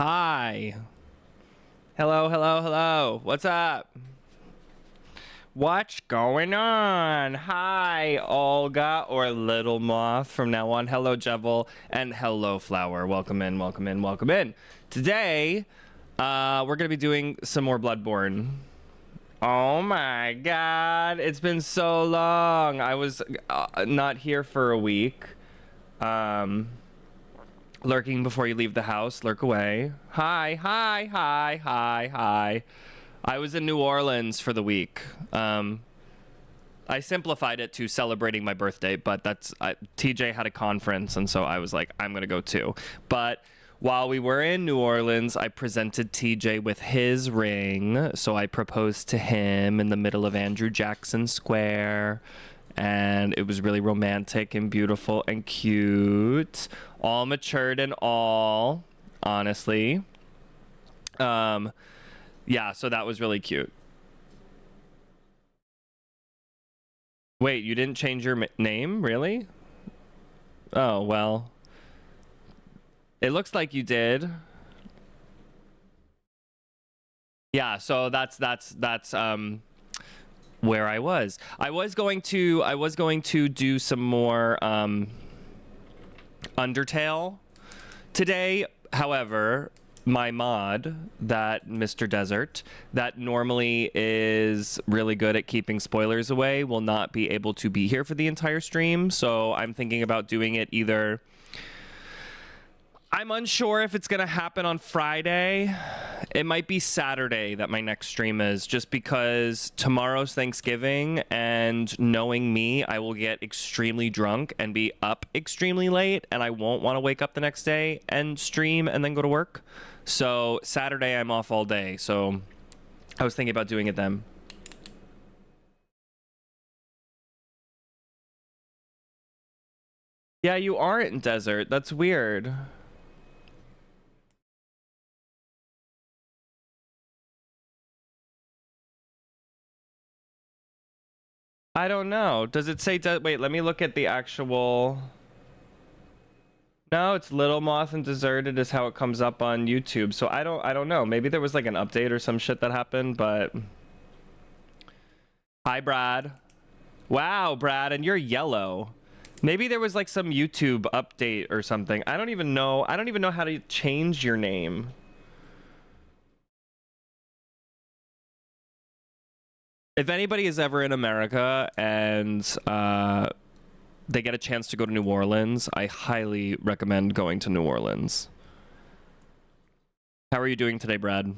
Hi. Hello, hello, hello. What's up? What's going on? Hi, Olga, or Little Moth from now on. Hello, Jevil, and hello, Flower. Welcome in, welcome in, welcome in. Today, we're going to be doing some more Bloodborne. Oh my god, it's been so long. I was not here for a week. Lurking before you leave the house, lurk away. Hi, hi, hi, hi, hi. I was in New Orleans for the week. I simplified it to celebrating my birthday, but that's TJ had a conference, and so I was like, I'm gonna go too. But while we were in New Orleans, I presented TJ with his ring, so I proposed to him in the middle of Andrew Jackson Square, and it was really romantic and beautiful and cute, all matured and all, honestly. Yeah, so that was really cute. Wait, you didn't change your name, really? Oh, well. It looks like you did. Yeah, so that's where I was. I was going to do some more Undertale today. However, my mod, that Mr. Desert, that normally is really good at keeping spoilers away, will not be able to be here for the entire stream. So I'm thinking about doing it either... I'm unsure if it's going to happen on Friday. It might be Saturday that my next stream is, just because tomorrow's Thanksgiving, and knowing me, I will get extremely drunk and be up extremely late, and I won't want to wake up the next day and stream and then go to work. So Saturday I'm off all day, so I was thinking about doing it then. Yeah, you aren't in Desert. That's weird. I don't know. Does it say... Wait, let me look at the actual... No, it's Little Moth and Deserted is how it comes up on YouTube. So I don't know. Maybe there was like an update or some shit that happened, but... Hi, Brad. Wow, Brad, and you're yellow. Maybe there was like some YouTube update or something. I don't even know. I don't even know how to change your name. If anybody is ever in America and they get a chance to go to New Orleans, I highly recommend going to New Orleans. How are you doing today, Brad?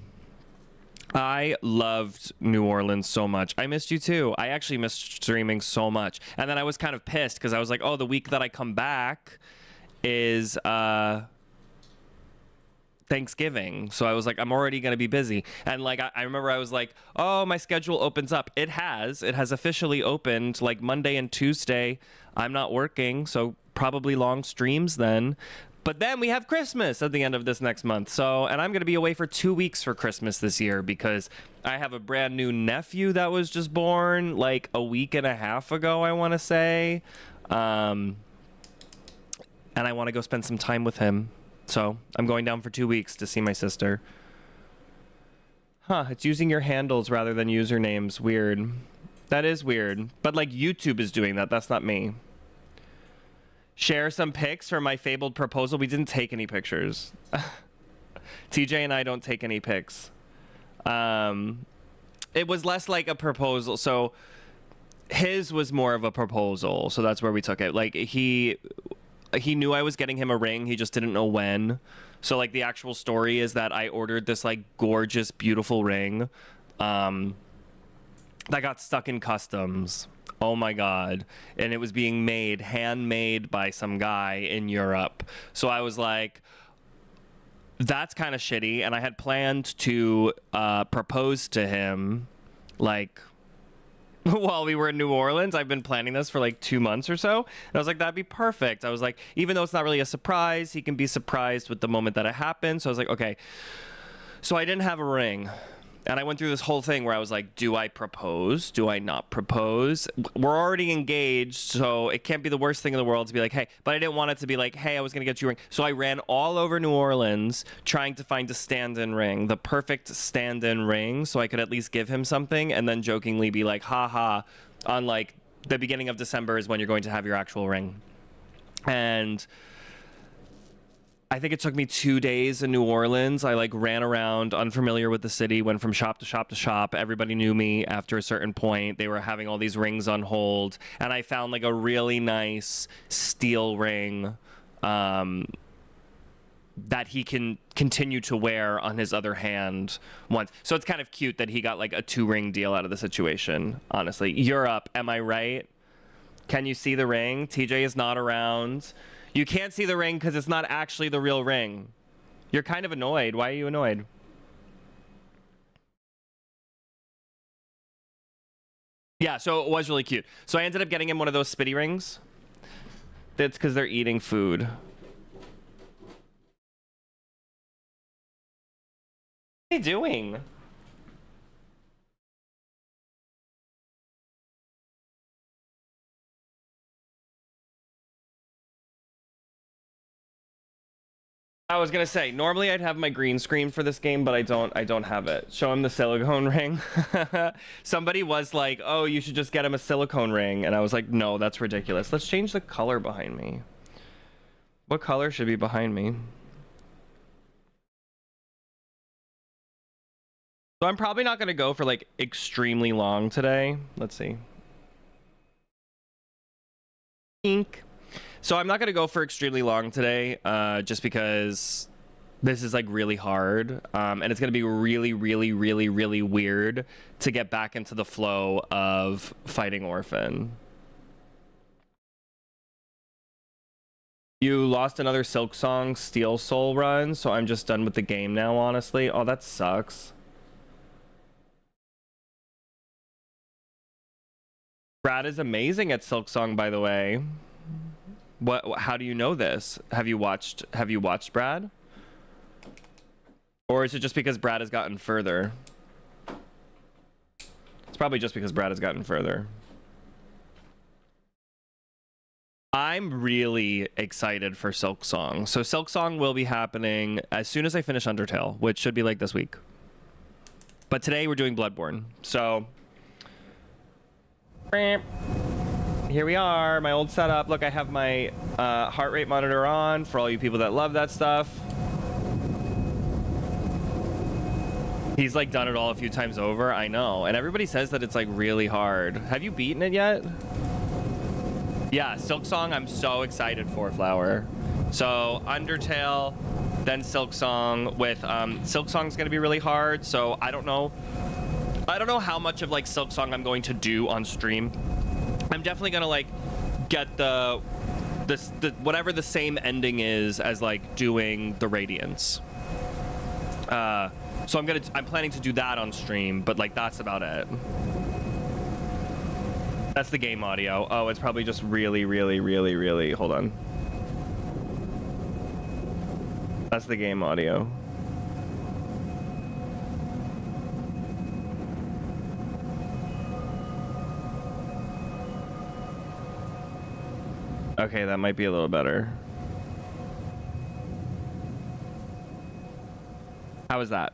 I loved New Orleans so much. I missed you too. I actually missed streaming so much. And then I was kind of pissed because I was like, oh, the week that I come back is Thanksgiving. So I was like, I'm already going to be busy. And like, I remember I was like, oh, my schedule opens up. It has officially opened like Monday and Tuesday. I'm not working, so probably long streams then. But then we have Christmas at the end of this next month. So, and I'm going to be away for 2 weeks for Christmas this year because I have a brand new nephew that was just born like a week and a half ago, I want to say. And I want to go spend some time with him. So I'm going down for 2 weeks to see my sister. Huh, it's using your handles rather than usernames. Weird. That is weird. But like YouTube is doing that. That's not me. Share some pics for my fabled proposal. We didn't take any pictures. TJ and I don't take any pics. It was less like a proposal. So his was more of a proposal. So that's where we took it. Like he knew I was getting him a ring. He just didn't know when. So like the actual story is that I ordered this like gorgeous, beautiful ring that got stuck in customs. Oh my God. And it was being made, handmade by some guy in Europe. So I was like, that's kind of shitty. And I had planned to propose to him like while we were in New Orleans. I've been planning this for like 2 months or so. And I was like, that'd be perfect. I was like, even though it's not really a surprise, he can be surprised with the moment that it happened. So I was like, okay. So I didn't have a ring. And I went through this whole thing where I was like, do I propose? Do I not propose? We're already engaged, so it can't be the worst thing in the world to be like, hey. But I didn't want it to be like, hey, I was going to get you a ring. So I ran all over New Orleans trying to find a stand-in ring, the perfect stand-in ring, so I could at least give him something and then jokingly be like, haha, on like the beginning of December is when you're going to have your actual ring. And I think it took me 2 days in New Orleans. I like ran around unfamiliar with the city, went from shop to shop to shop. Everybody knew me after a certain point. They were having all these rings on hold. And I found like a really nice steel ring that he can continue to wear on his other hand once. So it's kind of cute that he got like a 2-ring deal out of the situation, honestly. Europe, am I right? Can you see the ring? TJ is not around. You can't see the ring because it's not actually the real ring. You're kind of annoyed. Why are you annoyed? Yeah, so it was really cute. So I ended up getting him one of those spitty rings. That's because they're eating food. What are you doing? I was gonna say, normally I'd have my green screen for this game, but I don't have it. Show him the silicone ring. Somebody was like, oh, you should just get him a silicone ring. And I was like, no, that's ridiculous. Let's change the color behind me. What color should be behind me? So I'm probably not gonna go for like extremely long today. Let's see. Pink. So I'm not going to go for extremely long today, just because this is like really hard. And it's going to be really, really, really, really weird to get back into the flow of fighting Orphan. You lost another Silksong Steel Soul run, so I'm just done with the game now, honestly. Oh, that sucks. Brad is amazing at Silksong, by the way. What? How do you know this? Have you watched Brad? Or is it just because Brad has gotten further? It's probably just because Brad has gotten further. I'm really excited for Silksong. So Silksong will be happening as soon as I finish Undertale, which should be like this week. But today we're doing Bloodborne. So here we are, my old setup. Look, I have my heart rate monitor on for all you people that love that stuff. He's like done it all a few times over, I know. And everybody says that it's like really hard. Have you beaten it yet? Yeah, Silksong I'm so excited for, Flower. So Undertale, then Silksong with Silksong's gonna be really hard, so I don't know how much of like Silksong I'm going to do on stream. I'm definitely gonna like get the whatever the same ending is as like doing the Radiance. So I'm planning to do that on stream, but like that's about it. That's the game audio. Oh, it's probably just really, really, really, really. Hold on. That's the game audio. Okay, that might be a little better. How is that?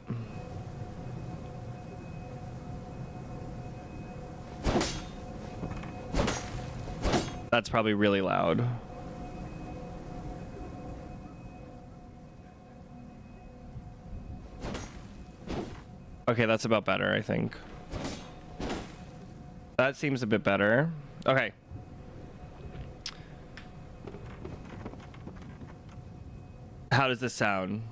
That's probably really loud. Okay, that's about better, I think. That seems a bit better. Okay. How does this sound?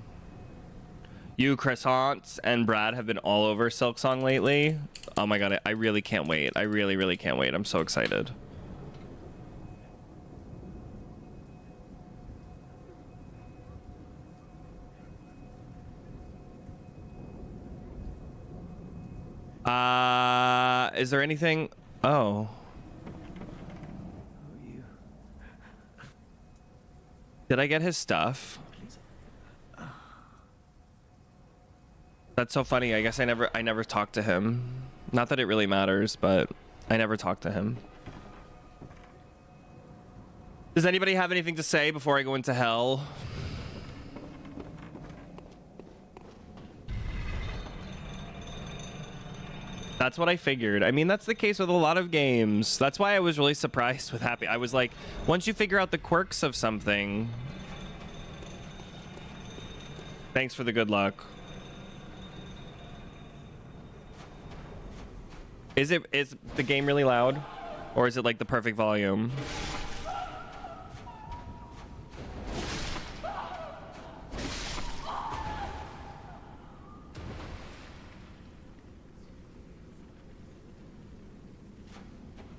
You, Croissants, and Brad have been all over Silksong lately. Oh my god, I really can't wait. I really, really can't wait. I'm so excited. Is there anything? Oh. Did I get his stuff? That's so funny. I guess I never talked to him. Not that it really matters, but I never talked to him. Does anybody have anything to say before I go into hell? That's what I figured. I mean, that's the case with a lot of games. That's why I was really surprised with Happy. I was like, once you figure out the quirks of something... Thanks for the good luck. Is the game really loud? Or is it like the perfect volume?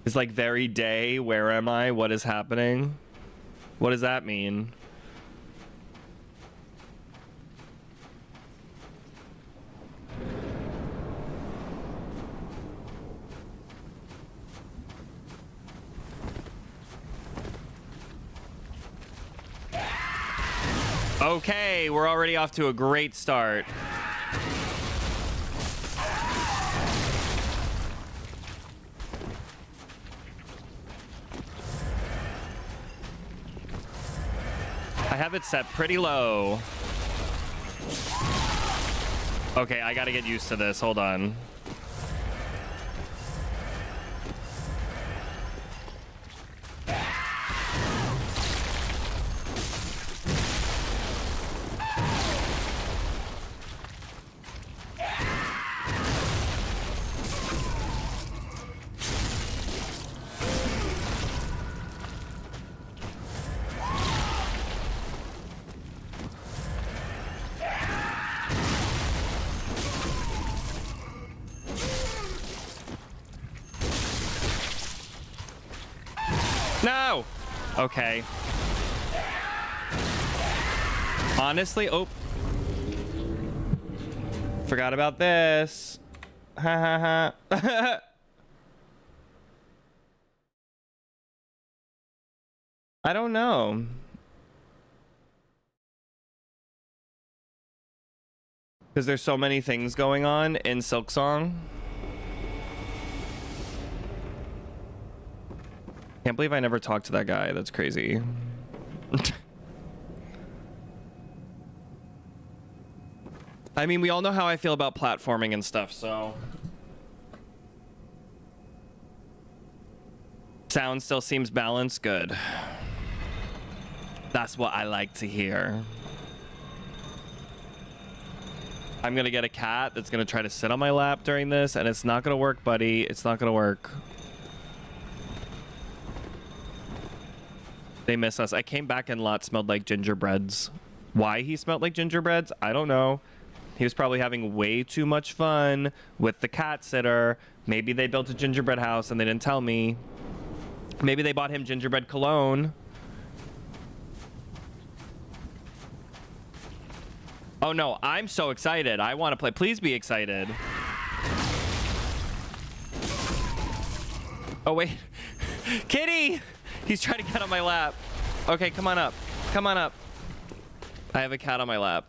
It's like very day. Where am I? What is happening? What does that mean? Okay, we're already off to a great start. I have it set pretty low. Okay, I gotta get used to this. Hold on. No! Okay. Honestly, oh. Forgot about this. Ha ha ha. I don't know. Because there's so many things going on in Silksong. Can't believe I never talked to that guy. That's crazy. I mean, we all know how I feel about platforming and stuff, so... Sound still seems balanced. Good. That's what I like to hear. I'm gonna get a cat that's gonna try to sit on my lap during this, and it's not gonna work, buddy. It's not gonna work. They miss us. I came back and lot smelled like gingerbreads. Why he smelled like gingerbreads? I don't know. He was probably having way too much fun with the cat sitter. Maybe they built a gingerbread house and they didn't tell me. Maybe they bought him gingerbread cologne. Oh no, I'm so excited. I want to play. Please be excited. Oh wait. Kitty! He's trying to get on my lap. Okay, come on up. Come on up. I have a cat on my lap.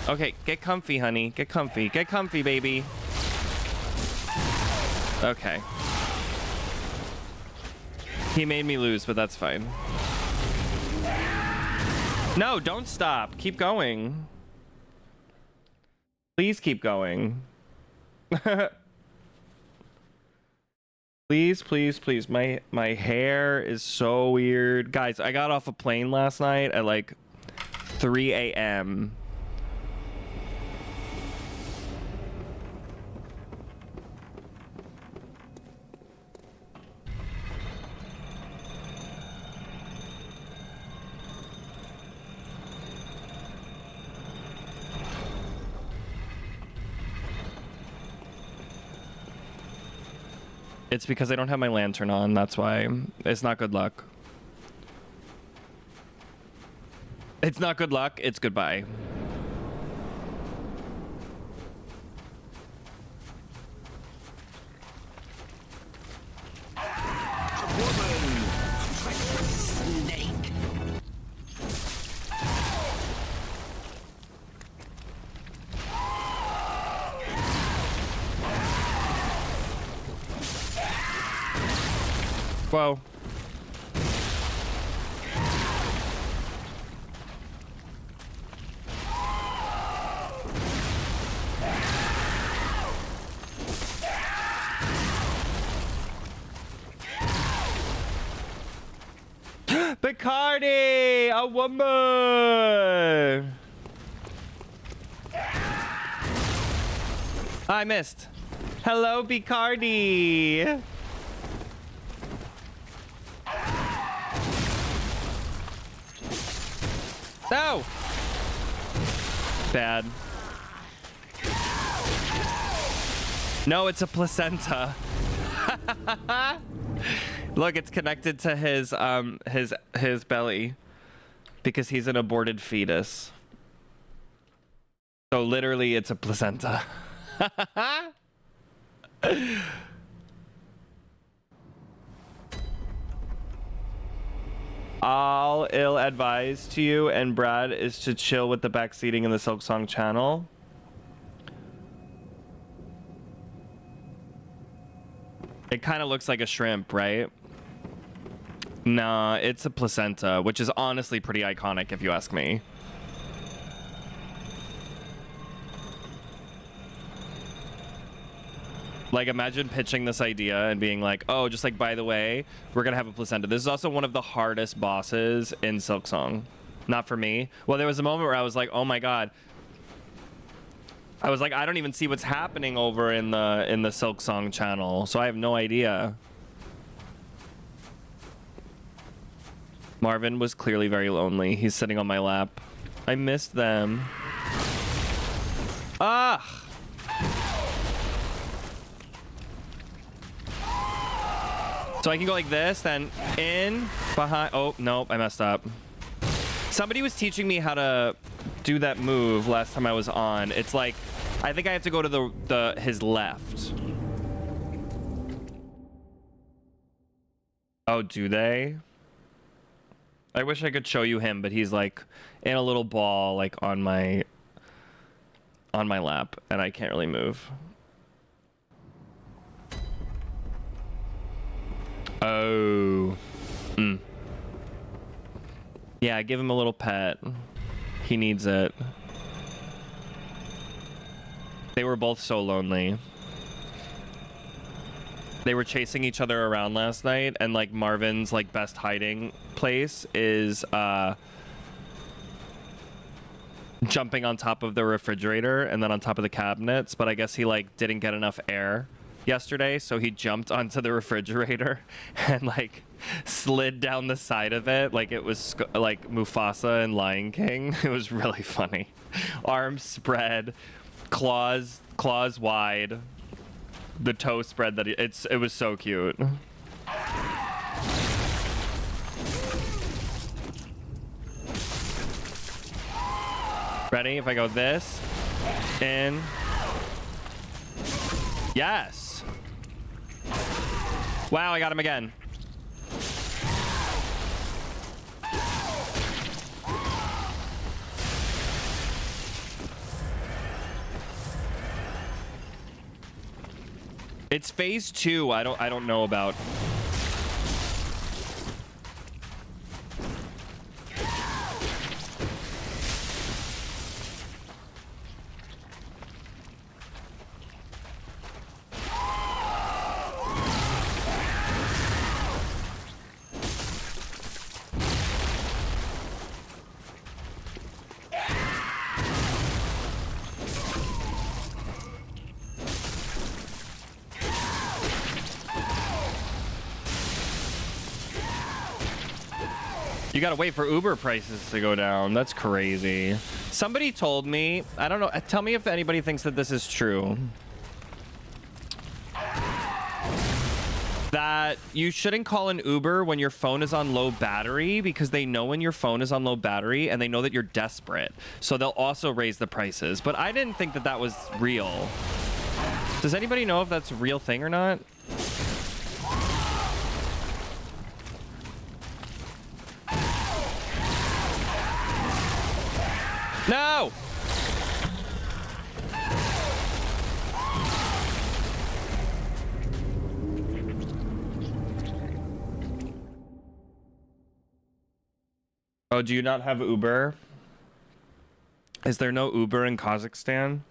Okay, get comfy, honey. Get comfy. Get comfy, baby. Okay. He made me lose, but that's fine. No, don't stop. Keep going. Please keep going. Please, please, please. My hair is so weird. Guys, I got off a plane last night at like 3 a.m. It's because I don't have my lantern on. That's why. It's not good luck. It's not good luck. It's goodbye. Whoa. Bacardi, a woman. I missed. Hello, Bacardi. No. Bad. No, it's a placenta. Look, it's connected to his belly because he's an aborted fetus. So literally it's a placenta. All ill advised to you and Brad is to chill with the backseating in the Silksong channel. It kind of looks like a shrimp, right? Nah, it's a placenta, which is honestly pretty iconic if you ask me. Like, imagine pitching this idea and being like, oh, just like, by the way, we're gonna have a placenta. This is also one of the hardest bosses in Silksong. Not for me. Well, there was a moment where I was like, oh my god. I was like, I don't even see what's happening over in the Silksong channel, so I have no idea. Marvin was clearly very lonely. He's sitting on my lap. I missed them. Ah! So I can go like this, then in, behind. Oh, nope, I messed up. Somebody was teaching me how to do that move last time I was on. It's like, I think I have to go to his left. Oh, do they? I wish I could show you him, but he's like in a little ball, like on my lap, and I can't really move. Oh. Yeah, give him a little pet. He needs it. They were both so lonely. They were chasing each other around last night, and like Marvin's like best hiding place is jumping on top of the refrigerator and then on top of the cabinets, but I guess he like didn't get enough air yesterday, so he jumped onto the refrigerator and like slid down the side of it like it was like Mufasa and Lion King. It was really funny. Arms spread, claws wide, the toe spread. That it was so cute. Ready? If I go this in, yes. Wow, I got him again. It's phase 2. I don't know about. You gotta wait for Uber prices to go down. That's crazy. Somebody told me, I don't know, tell me if anybody thinks that this is true, that you shouldn't call an Uber when your phone is on low battery, because they know when your phone is on low battery and they know that you're desperate. So they'll also raise the prices. But I didn't think that that was real. Does anybody know if that's a real thing or not? No! Oh, do you not have Uber? Is there no Uber in Kazakhstan?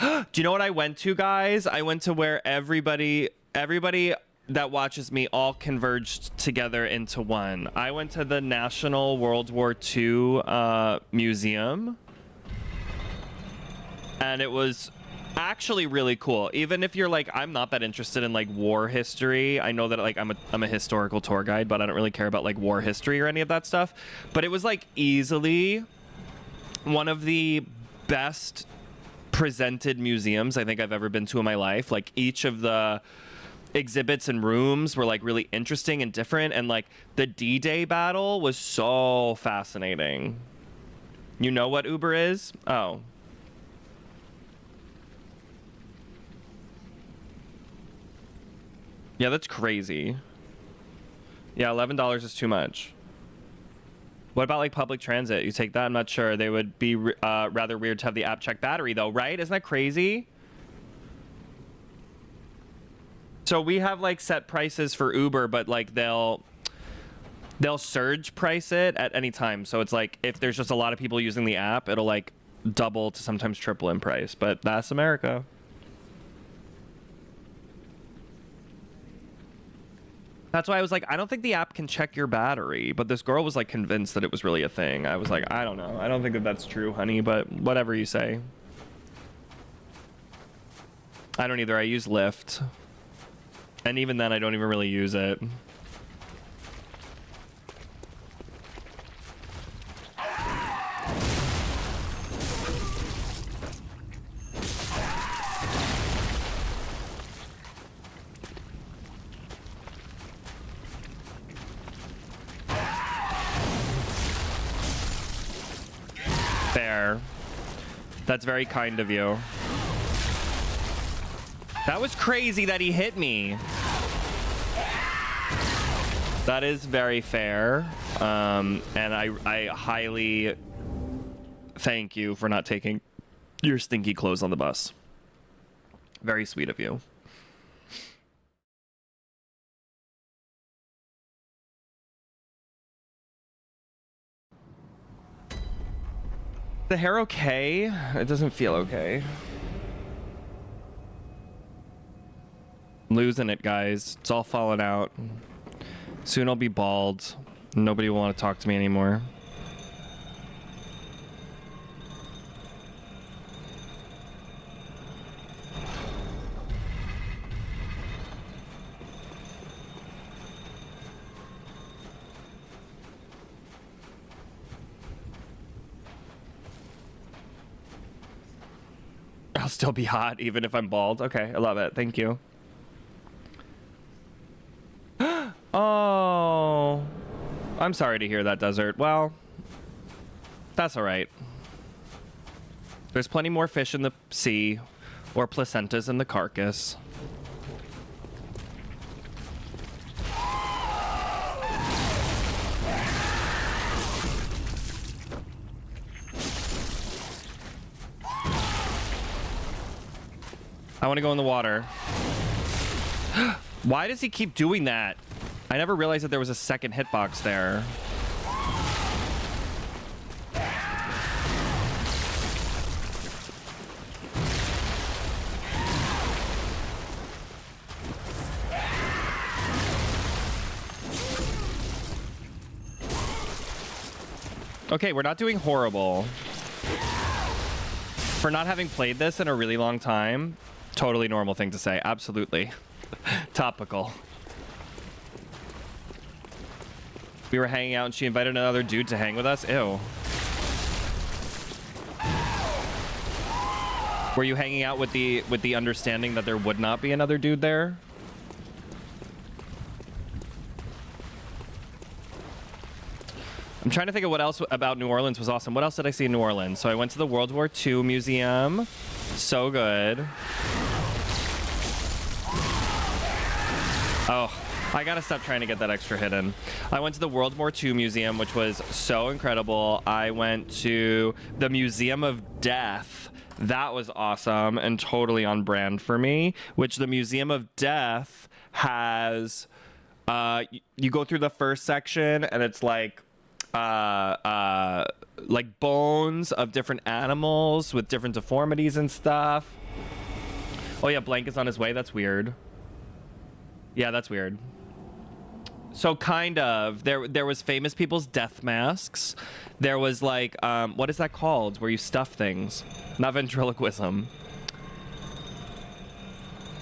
Do you know what I went to, guys? I went to where everybody that watches me all converged together into one. I went to the National World War II Museum. And it was actually really cool. Even if you're like, I'm not that interested in like war history. I know that like I'm a historical tour guide, but I don't really care about like war history or any of that stuff. But it was like easily one of the best presented museums I think I've ever been to in my life. Like each of the exhibits and rooms were like really interesting and different, and like the D-Day battle was so fascinating. You know what Uber is? Oh. Yeah, that's crazy. Yeah, $11 is too much. What about like public transit? You take that? I'm not sure. They would be rather weird to have the app check battery though, right? Isn't that crazy? So we have like set prices for Uber, but like they'll surge price it at any time. So it's like if there's just a lot of people using the app, it'll like double to sometimes triple in price. But that's America. That's why I was like, I don't think the app can check your battery. But this girl was like convinced that it was really a thing. I was like, I don't know. I don't think that that's true, honey, but whatever you say. I don't either. I use Lyft. And even then, I don't even really use it. Fair. That's very kind of you. That was crazy that he hit me. That is very fair. And I highly thank you for not taking your stinky clothes on the bus. Very sweet of you. The hair okay? It doesn't feel okay. I'm losing it, guys. It's all falling out. Soon I'll be bald. Nobody will want to talk to me anymore. I'll still be hot even if I'm bald. Okay, I love it. Thank you. Oh, I'm sorry to hear that, Desert. Well, that's all right. There's plenty more fish in the sea, or placentas in the carcass. I want to go in the water. Why does he keep doing that? I never realized that there was a second hitbox there. Okay, we're not doing horrible. For not having played this in a really long time, totally normal thing to say. Absolutely. Topical. We were hanging out and she invited another dude to hang with us. Ew. Were you hanging out with the understanding that there would not be another dude there? I'm trying to think of what else about New Orleans was awesome. What else did I see in New Orleans? So I went to the World War II Museum. So good. Oh, I gotta stop trying to get that extra hidden. I went to the World War II Museum, which was so incredible. I went to the Museum of Death. That was awesome and totally on brand for me, which the Museum of Death has, you go through the first section and it's like like bones of different animals with different deformities and stuff. Oh yeah, Blank is on his way. That's weird. Yeah, that's weird. So kind of there was famous people's death masks. There was like what is that called where you stuff things? Not ventriloquism.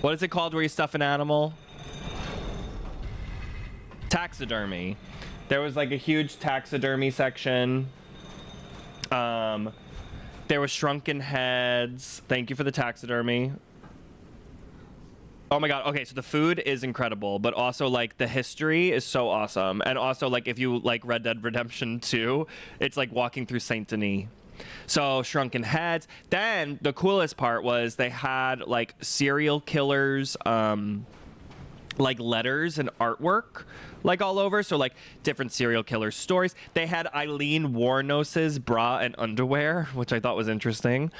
What is it called where you stuff an animal? Taxidermy. There was like a huge taxidermy section. There was shrunken heads. Thank you for the taxidermy. Oh my god. Okay, so the food is incredible, but also like the history is so awesome. And also like if you like Red Dead Redemption 2, it's like walking through Saint Denis. So shrunken heads. Then the coolest part was they had like serial killers like letters and artwork like all over, so like different serial killer stories. They had Eileen Warnos's bra and underwear, which I thought was interesting.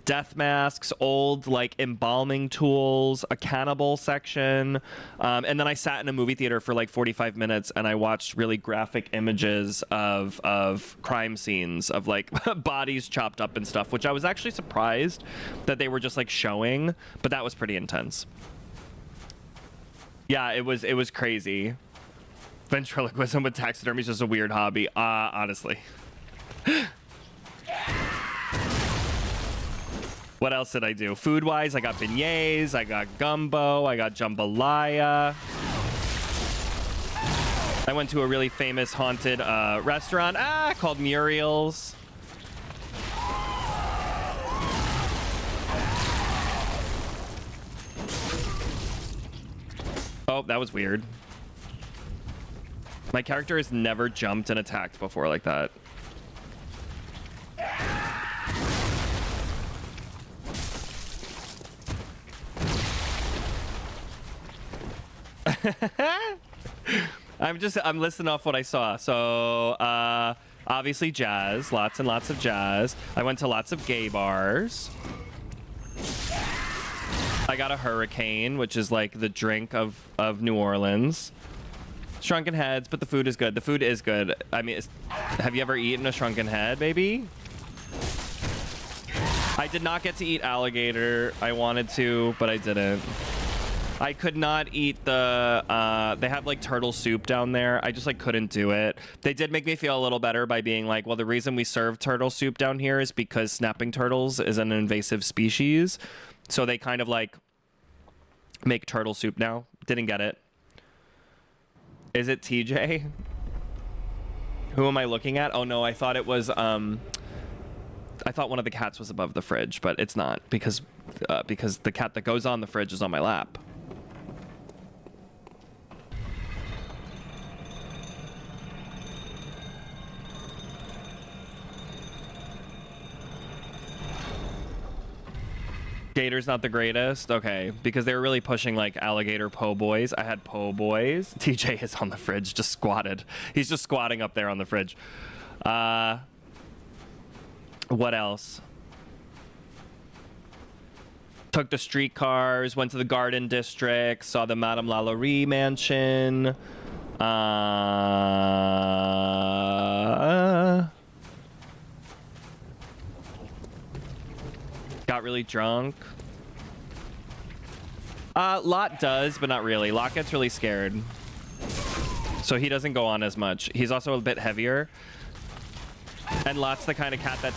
Death masks, old like embalming tools, a cannibal section, and then I sat in a movie theater for like 45 minutes and I watched really graphic images of crime scenes of like bodies chopped up and stuff, which I was actually surprised that they were just like showing, but that was pretty intense. Yeah, it was crazy. Ventriloquism with taxidermy is just a weird hobby, honestly. What else did I do? Food-wise, I got beignets, I got gumbo, I got jambalaya. I went to a really famous haunted restaurant called Muriel's. Oh, that was weird. My character has never jumped and attacked before like that. I'm listing off what I saw. So obviously jazz, lots and lots of jazz. I went to lots of gay bars. I got a hurricane, which is like the drink of New Orleans. Shrunken heads, but the food is good. The food is good. I mean, have you ever eaten a shrunken head, baby? I did not get to eat alligator. I wanted to, but I didn't. I could not eat the, they have like turtle soup down there. I just like couldn't do it. They did make me feel a little better by being like, well, the reason we serve turtle soup down here is because snapping turtles is an invasive species. So they kind of like make turtle soup now. Didn't get it. Is it TJ? Who am I looking at? Oh no, I thought it was, I thought one of the cats was above the fridge, but it's not because the cat that goes on the fridge is on my lap. Gator's not the greatest? Okay, because they were really pushing like alligator po' boys. I had po' boys. TJ is on the fridge, just squatted. He's just squatting up there on the fridge. What else? Took the streetcars, went to the Garden District, saw the Madame Lalaurie mansion. Got really drunk. Lot does, but not really. Lot gets really scared, so he doesn't go on as much. He's also a bit heavier, and Lot's the kind of cat that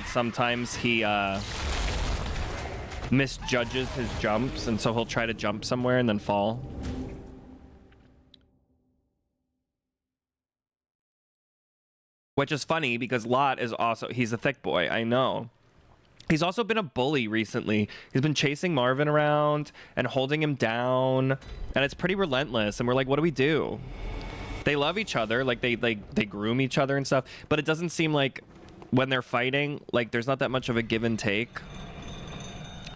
sometimes he misjudges his jumps, and so he'll try to jump somewhere and then fall. Which is funny because Lot is also, he's a thick boy, I know. He's also been a bully recently. He's been chasing Marvin around and holding him down, and it's pretty relentless. And we're like, what do we do? They love each other, like they groom each other and stuff, but it doesn't seem like when they're fighting, like there's not that much of a give and take.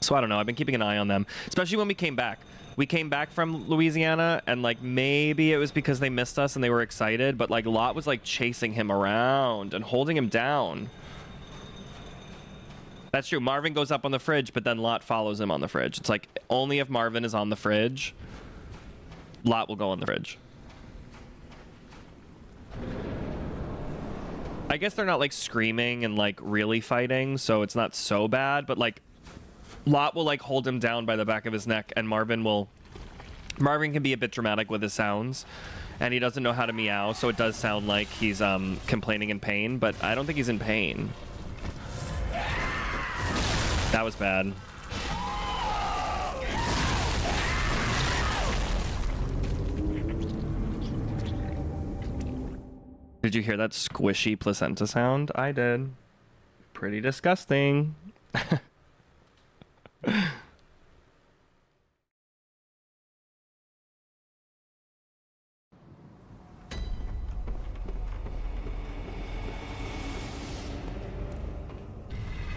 So I don't know. I've been keeping an eye on them, especially when we came back. We came back from Louisiana, and like maybe it was because they missed us and they were excited, but like Lot was like chasing him around and holding him down. That's true. Marvin goes up on the fridge, but then Lot follows him on the fridge. It's like only if Marvin is on the fridge, Lot will go on the fridge. I guess they're not like screaming and like really fighting, so it's not so bad, but like Lot will like hold him down by the back of his neck, and Marvin can be a bit dramatic with his sounds, and he doesn't know how to meow, so it does sound like he's complaining in pain, but I don't think he's in pain. That was bad. Did you hear that squishy placenta sound? I did. Pretty disgusting.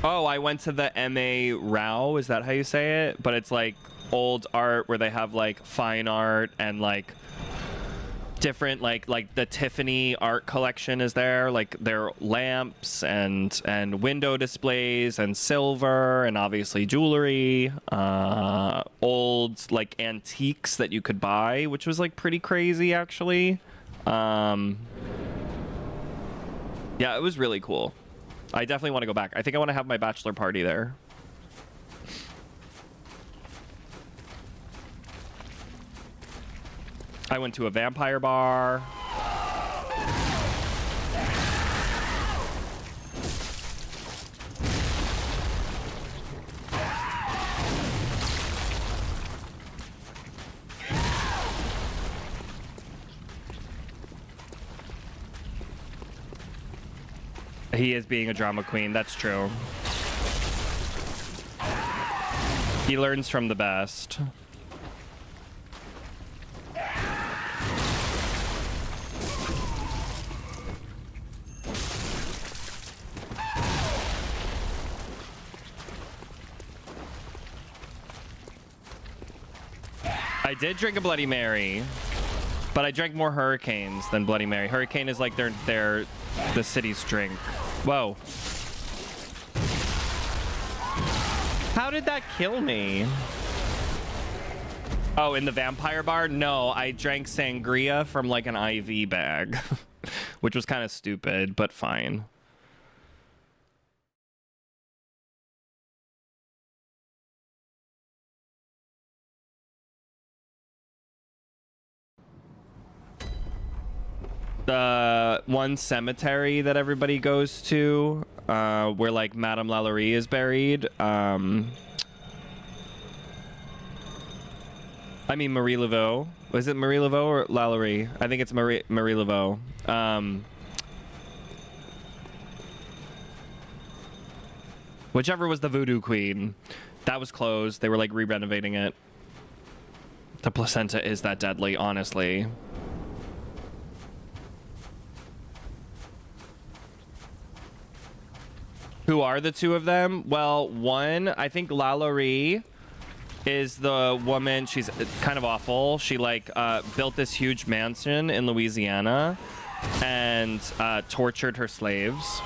Oh, I went to the MA Rao, is that how you say it? But it's like old art where they have like fine art and like different like the Tiffany art collection is there, like their lamps and window displays and silver and obviously jewelry, old like antiques that you could buy, which was like pretty crazy actually. Yeah, it was really cool. I definitely want to go back. I think I want to have my bachelor party there. I went to a vampire bar. He is being a drama queen, that's true. He learns from the best. I did drink a Bloody Mary, but I drank more Hurricanes than Bloody Mary. Hurricane is like the city's drink. Whoa. How did that kill me? Oh, in the vampire bar? No, I drank sangria from like an IV bag, which was kind of stupid, but fine. The one cemetery that everybody goes to, where like Madame Lalaurie is buried. I mean Marie Laveau. Was it Marie Laveau or Lalaurie? I think it's Marie Laveau. Whichever was the voodoo queen. That was closed. They were like re-renovating it. The placenta is that deadly, honestly. Who are the two of them? Well, one, I think Lalaurie is the woman. She's kind of awful. She like built this huge mansion in Louisiana and tortured her slaves.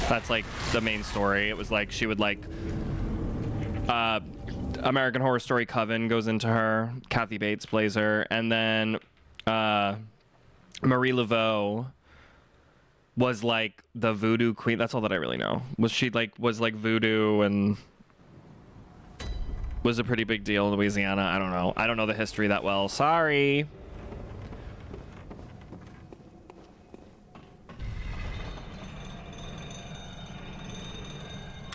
That's like the main story. It was like she would like American Horror Story Coven goes into her. Kathy Bates plays her, and then Marie Laveau was like the voodoo queen. That's all that I really know. Was like voodoo and was a pretty big deal in Louisiana. I don't know. I don't know the history that well. Sorry.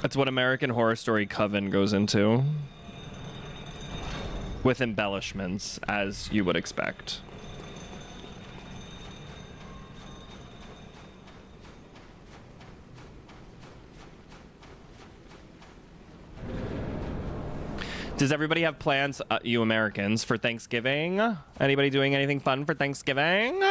That's what American Horror Story Coven goes into. With embellishments, as you would expect. Does everybody have plans, you Americans, for Thanksgiving? Anybody doing anything fun for Thanksgiving?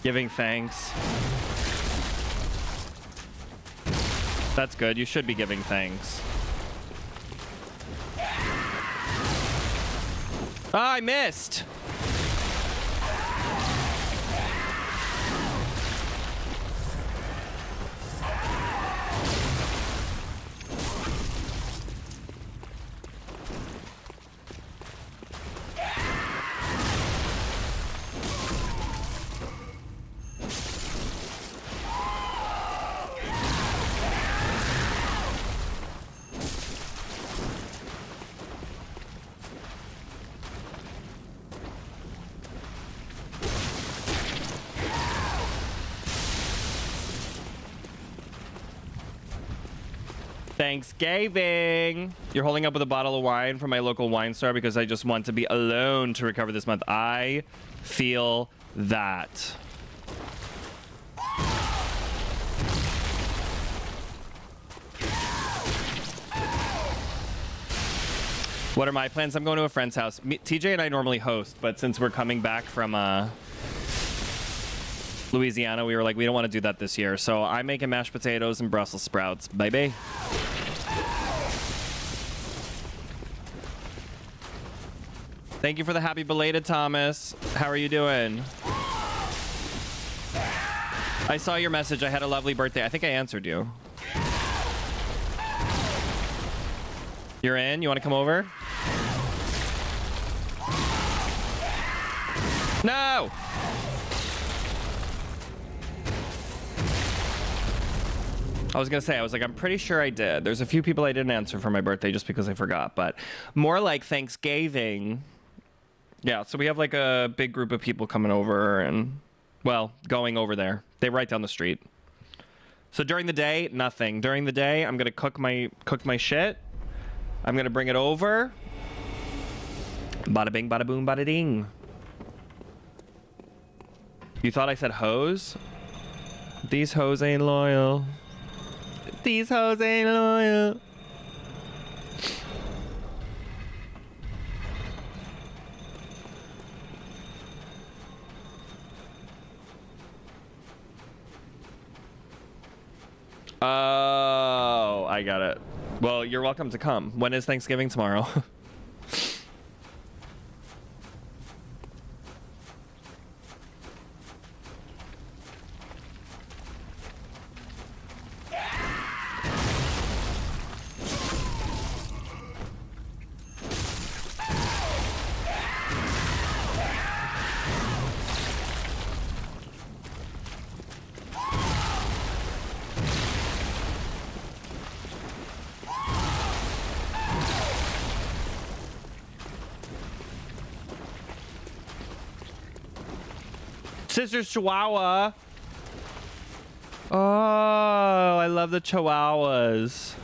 Giving thanks. That's good. You should be giving thanks. Ah, I missed. Thanksgiving. You're holding up with a bottle of wine from my local wine store because I just want to be alone to recover this month. I feel that. What are my plans? I'm going to a friend's house. TJ and I normally host, but since we're coming back from Louisiana, we were like, we don't want to do that this year. So I'm making mashed potatoes and Brussels sprouts. Bye-bye. Thank you for the happy belated, Thomas. How are you doing? I saw your message. I had a lovely birthday. I think I answered you. You're in? You want to come over? No! I was gonna say, I'm pretty sure I did. There's a few people I didn't answer for my birthday just because I forgot, but more like Thanksgiving. Yeah, so we have like a big group of people coming over and, well, going over there. They're right down the street. So during the day, nothing. During the day, I'm gonna cook my shit. I'm gonna bring it over. Bada bing, bada boom, bada ding. You thought I said hoes? These hoes ain't loyal. These hoes ain't loyal. Oh, I got it. Well, you're welcome to come. When is Thanksgiving? Tomorrow. Sister's Chihuahua. Oh, I love the Chihuahuas.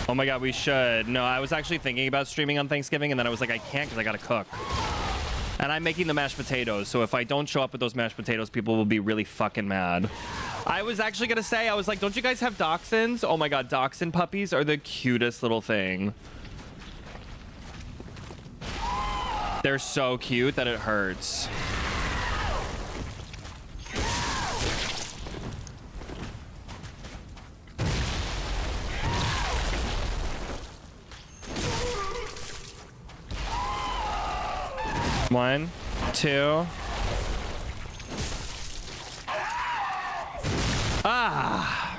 Oh my god, we should. No, I was actually thinking about streaming on Thanksgiving, and then I was like, I can't because I gotta cook. And I'm making the mashed potatoes, so if I don't show up with those mashed potatoes, people will be really fucking mad. I was actually gonna say, I was like, don't you guys have dachshunds? Oh my god, dachshund puppies are the cutest little thing. They're so cute that it hurts. One, two. Ah.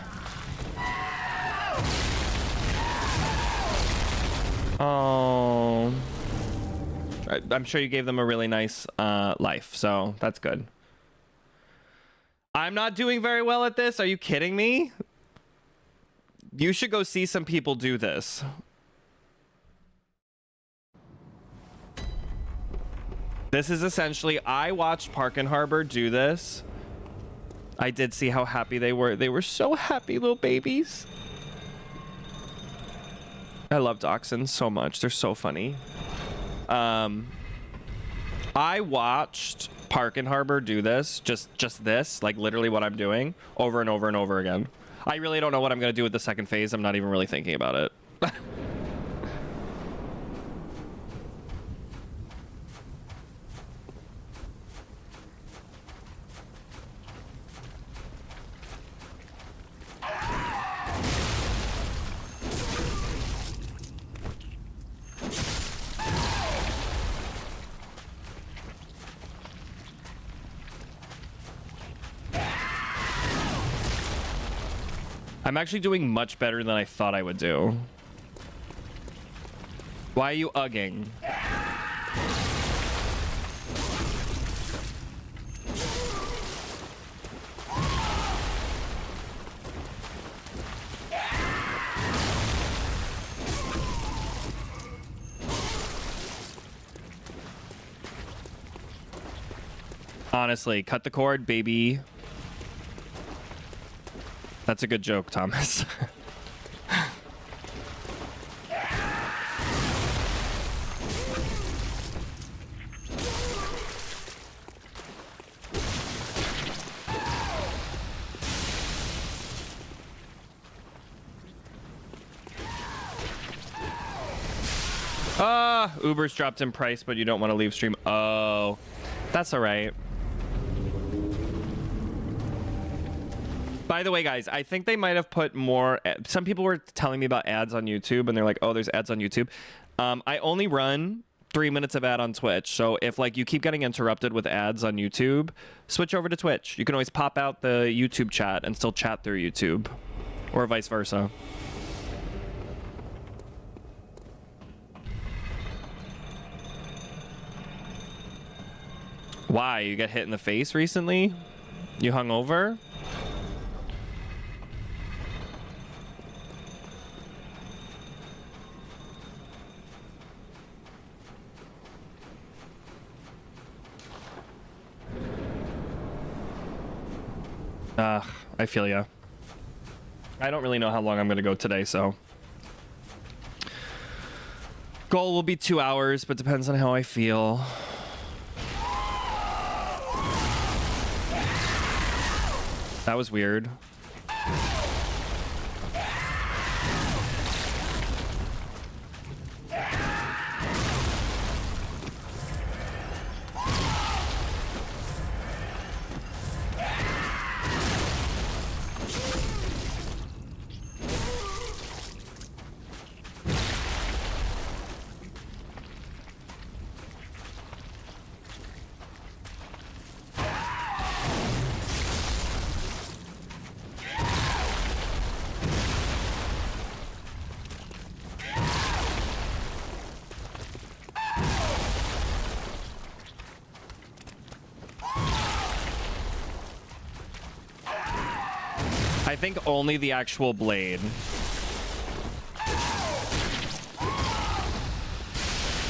Oh. I'm sure you gave them a really nice life, so that's good. I'm not doing very well at this. Are you kidding me? You should go see some people do this. This is essentially, I watched Park and Harbor do this. I did see how happy they were. They were so happy, little babies. I love dachshunds so much. They're so funny. I watched Park and Harbor do this, just this, like literally what I'm doing, over and over and over again. I really don't know what I'm gonna do with the second phase. I'm not even really thinking about it. I'm actually doing much better than I thought I would do. Why are you ugging? Honestly, cut the cord, baby. That's a good joke, Thomas. Uber's dropped in price, but you don't want to leave stream. Oh, that's all right. By the way, guys, I think they might have put more. Some people were telling me about ads on YouTube, and they're like, "Oh, there's ads on YouTube." I only run 3 minutes of ad on Twitch, so if like you keep getting interrupted with ads on YouTube, switch over to Twitch. You can always pop out the YouTube chat and still chat through YouTube, or vice versa. Why? You got hit in the face recently? You hung over? I feel ya. I don't really know how long I'm gonna go today, so. Goal will be 2 hours, but depends on how I feel. That was weird. I think only the actual blade.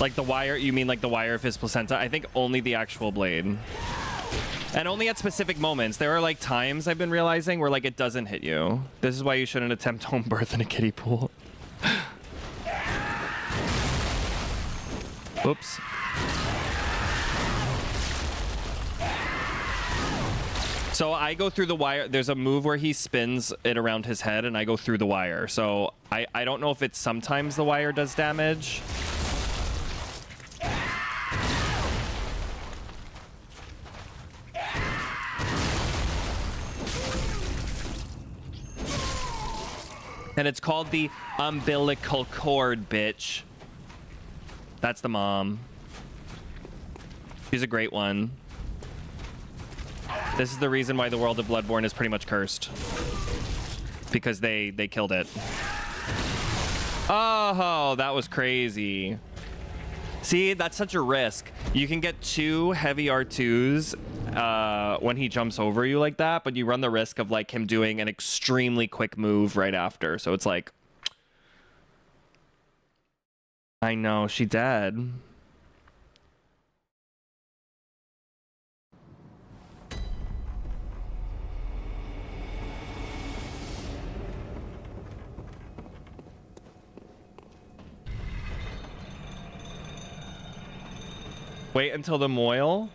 Like the wire, you mean like the wire of his placenta? I think only the actual blade. And only at specific moments. There are like times I've been realizing where like it doesn't hit you. This is why you shouldn't attempt home birth in a kiddie pool. Oops. So I go through the wire. There's a move where he spins it around his head and I go through the wire. So I don't know if it's sometimes the wire does damage. And it's called the umbilical cord, bitch. That's the mom. She's a great one. This is the reason why the world of Bloodborne is pretty much cursed. Because they killed it. Oh, that was crazy. See, that's such a risk. You can get 2 heavy R2s when he jumps over you like that, but you run the risk of like him doing an extremely quick move right after. So it's like, I know, she dead. Wait until the moil.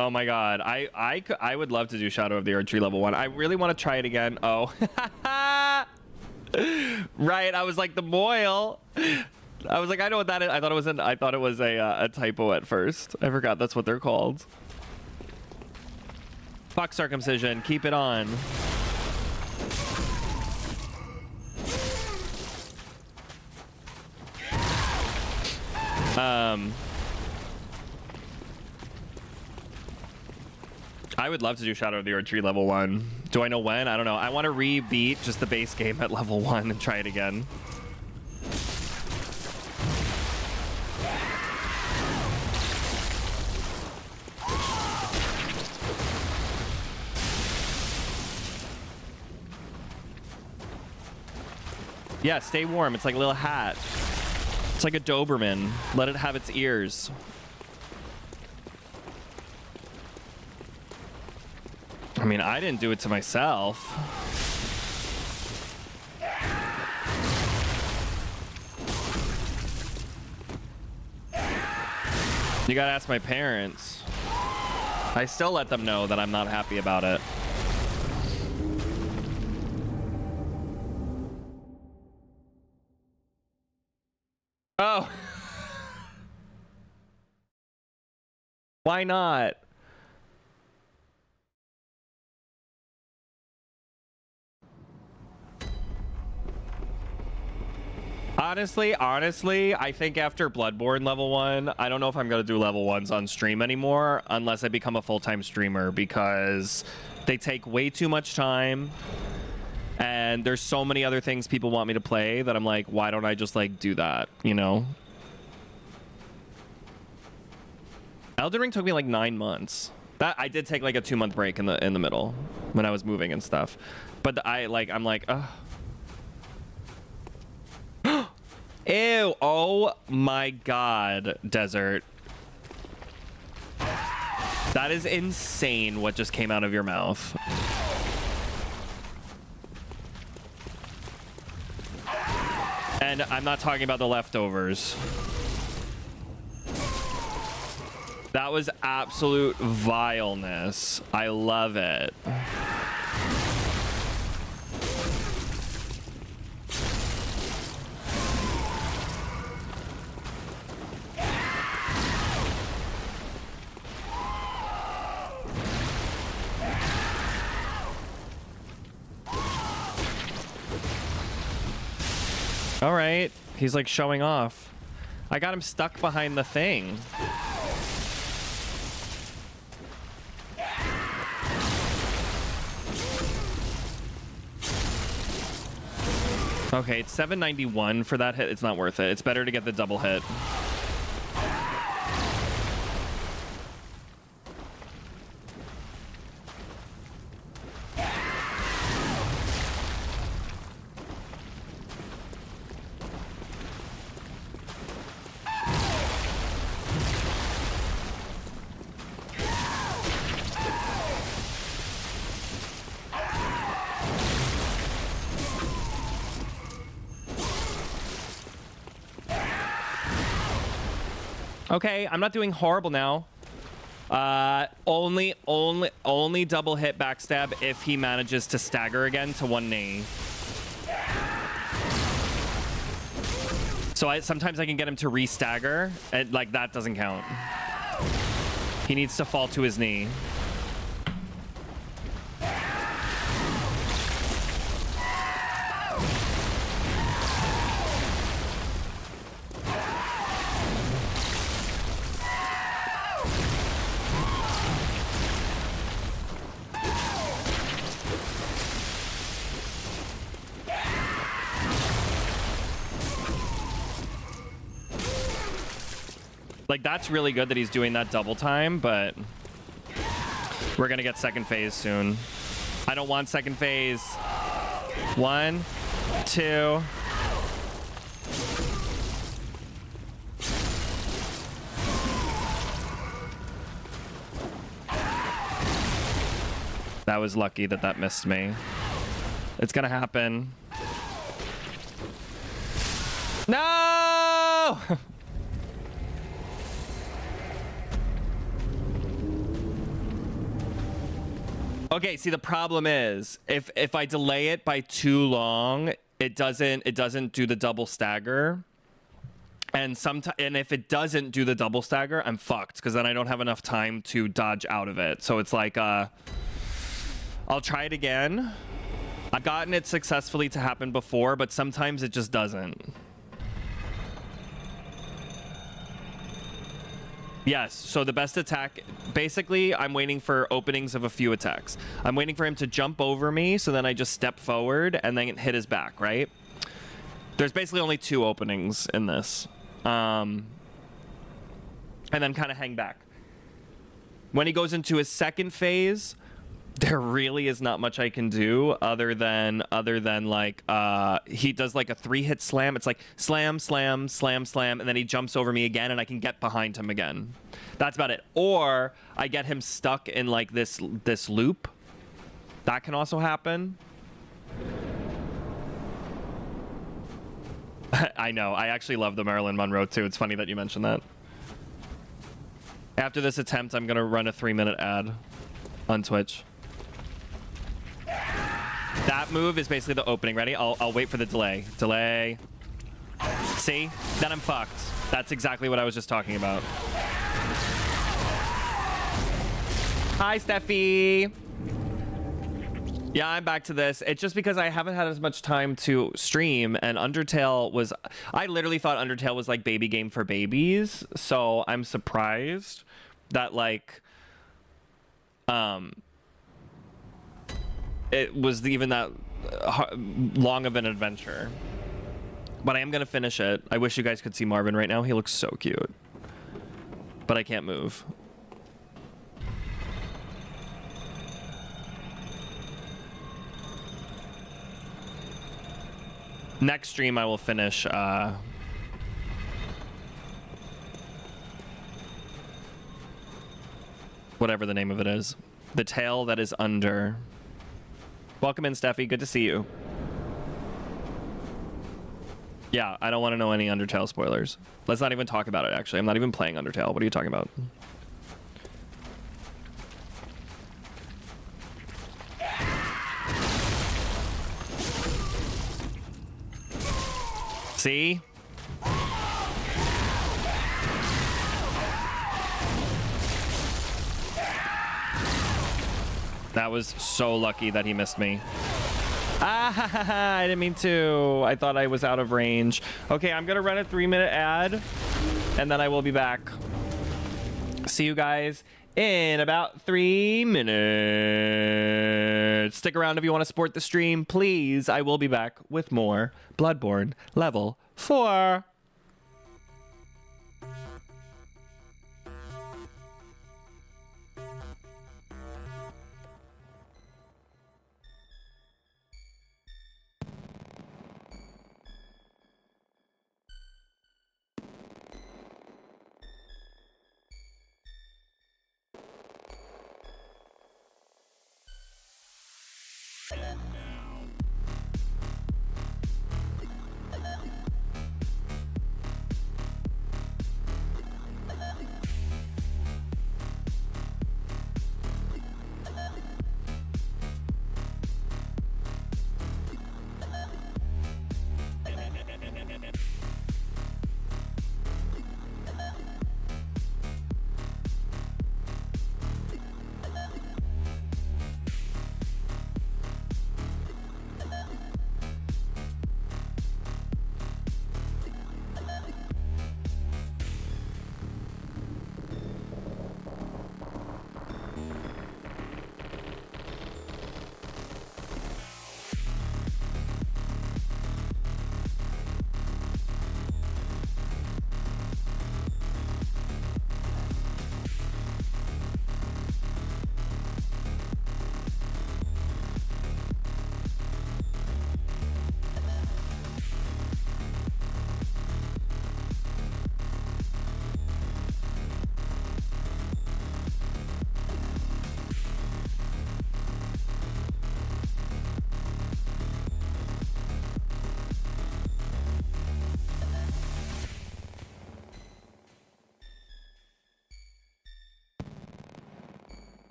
Oh my god, I would love to do Shadow of the Erdtree level 1. I really want to try it again. Oh. Right, I was like the moil. I was like, I know what that is. I thought it was a typo at first. I forgot that's what they're called. Fuck circumcision, keep it on. I would love to do Shadow of the Erdtree level 1. Do I know when? I don't know. I want to re-beat just the base game at level 1 and try it again. Yeah, stay warm. It's like a little hat. It's like a Doberman. Let it have its ears. I mean, I didn't do it to myself. You gotta ask my parents. I still let them know that I'm not happy about it. Oh. Why not? Honestly, I think after Bloodborne level 1, I don't know if I'm going to do level 1s on stream anymore unless I become a full-time streamer, because they take way too much time and there's so many other things people want me to play that I'm like, why don't I just like do that, you know? Elden Ring took me like 9 months. That I did take like a 2-month break in the middle when I was moving and stuff. But I'm like, ugh. Ew, oh my god, Desert. That is insane what just came out of your mouth. And I'm not talking about the leftovers. That was absolute vileness. I love it. All right, he's like showing off. I got him stuck behind the thing. Okay, it's 791 for that hit. It's not worth it. It's better to get the double hit. Okay, I'm not doing horrible now. Only double hit backstab if he manages to stagger again to one knee. So sometimes I can get him to re-stagger, and like that doesn't count. He needs to fall to his knee. Like, that's really good that he's doing that double time, but we're gonna get second phase soon. I don't want second phase. 1, 2. That was lucky that that missed me. It's gonna happen. No! Okay, see, the problem is if I delay it by too long, it doesn't do the double stagger. And if it doesn't do the double stagger, I'm fucked, because then I don't have enough time to dodge out of it. So it's like, I'll try it again. I've gotten it successfully to happen before, but sometimes it just doesn't. Yes, so the best attack, basically, I'm waiting for openings of a few attacks. I'm waiting for him to jump over me, so then I just step forward and then hit his back, right? There's basically only 2 openings in this. And then kind of hang back. When he goes into his second phase, there really is not much I can do other than like he does like a 3-hit slam. It's like slam, slam, slam, slam, and then he jumps over me again, and I can get behind him again. That's about it. Or I get him stuck in like this loop. That can also happen. I know. I actually love the Marilyn Monroe too. It's funny that you mentioned that. After this attempt, I'm gonna run a 3-minute ad on Twitch. That move is basically the opening. Ready? I'll wait for the delay. Delay. See? Then I'm fucked. That's exactly what I was just talking about. Hi, Steffi. Yeah, I'm back to this. It's just because I haven't had as much time to stream, and Undertale was... I literally thought Undertale was like baby game for babies, so I'm surprised that like... it was even that long of an adventure. But I am going to finish it. I wish you guys could see Marvin right now. He looks so cute. But I can't move. Next stream I will finish whatever the name of it is. The Tale That Is Under. Welcome in, Steffi. Good to see you. Yeah, I don't want to know any Undertale spoilers. Let's not even talk about it, actually. I'm not even playing Undertale. What are you talking about? See? That was so lucky that he missed me. Ah, I didn't mean to. I thought I was out of range. Okay, I'm gonna run a 3-minute ad, and then I will be back. See you guys in about 3 minutes. Stick around if you want to support the stream, please. I will be back with more Bloodborne Level 4.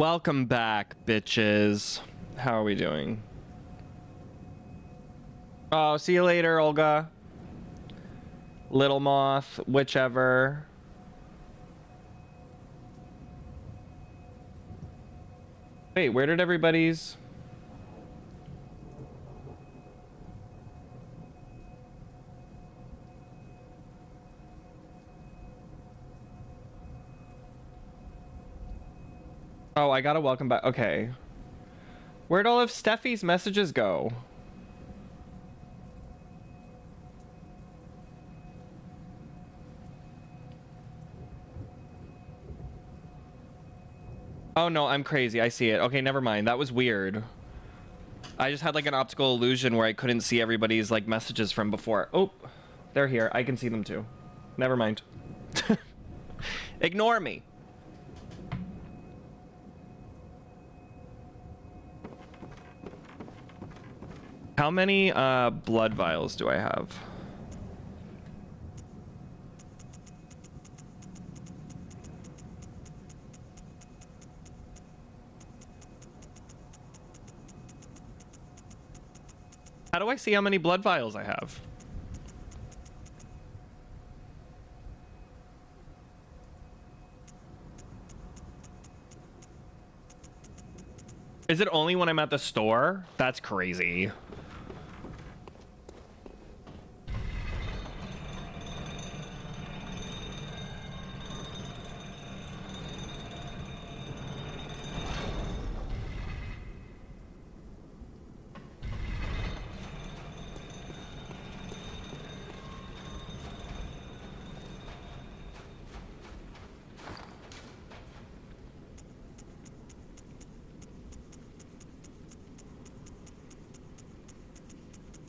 Welcome back, bitches. How are we doing? Oh, see you later, Olga. Little Moth, whichever. Wait, where did everybody's... Oh, I gotta welcome back. Okay. Where'd all of Steffi's messages go? Oh no, I'm crazy. I see it. Okay, never mind. That was weird. I just had like an optical illusion where I couldn't see everybody's like messages from before. Oh, they're here. I can see them too. Never mind. Ignore me. How many blood vials do I have? How do I see how many blood vials I have? Is it only when I'm at the store? That's crazy.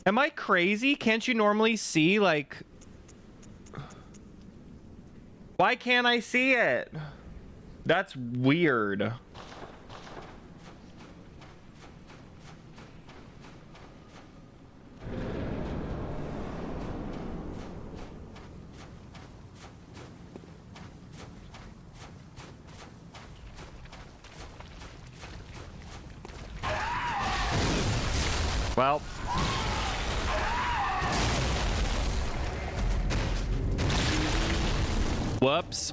Am I crazy? Can't you normally see, like... Why can't I see it? That's weird. Well... Whoops.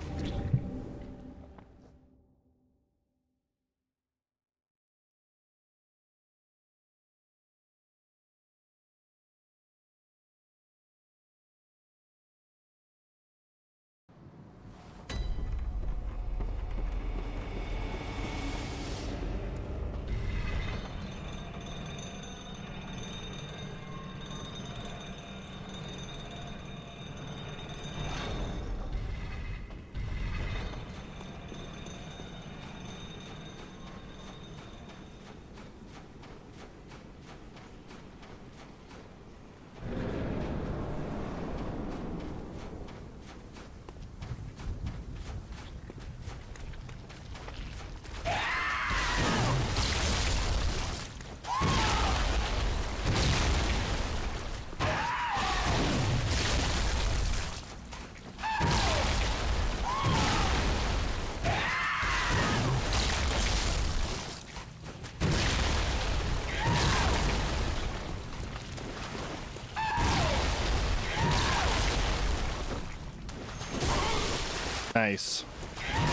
Nice.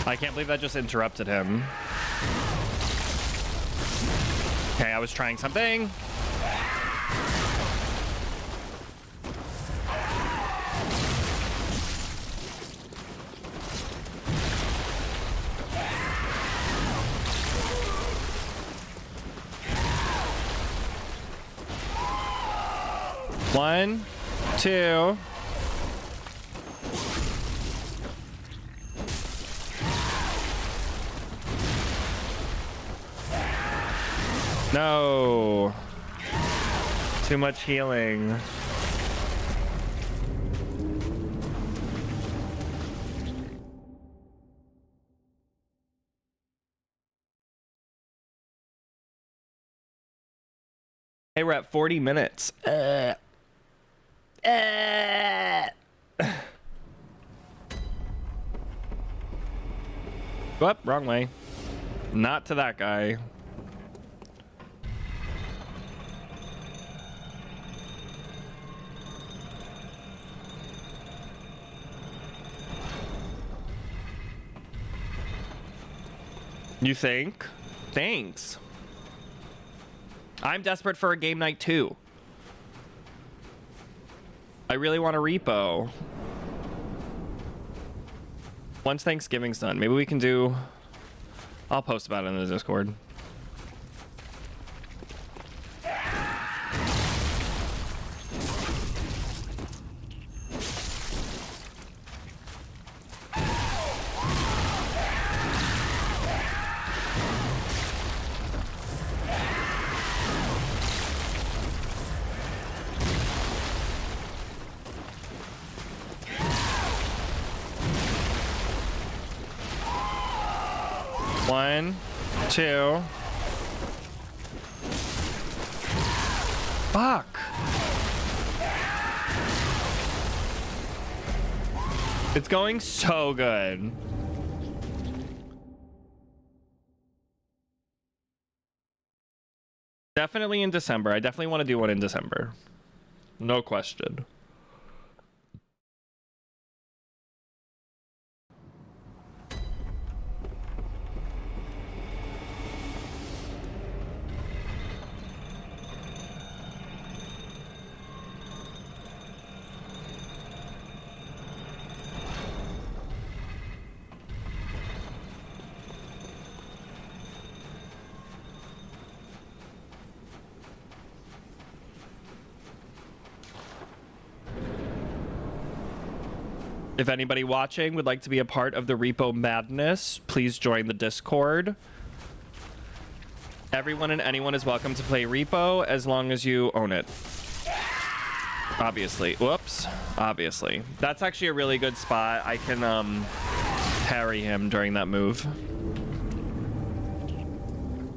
I can't believe that just interrupted him. Okay, I was trying something. One, two. No. Too much healing. Hey, we're at 40 minutes. Whoop, wrong way. Not to that guy. You think? Thanks. I'm desperate for a game night too. I really want a repo. Once Thanksgiving's done, maybe we can do... I'll post about it in the Discord. One, two. Fuck. It's going so good. Definitely in December. I definitely want to do one in December. No question. If anybody watching would like to be a part of the repo madness, please join the Discord. Everyone and anyone is welcome to play repo as long as you own it. Obviously. Whoops. Obviously. That's actually a really good spot. I can parry him during that move.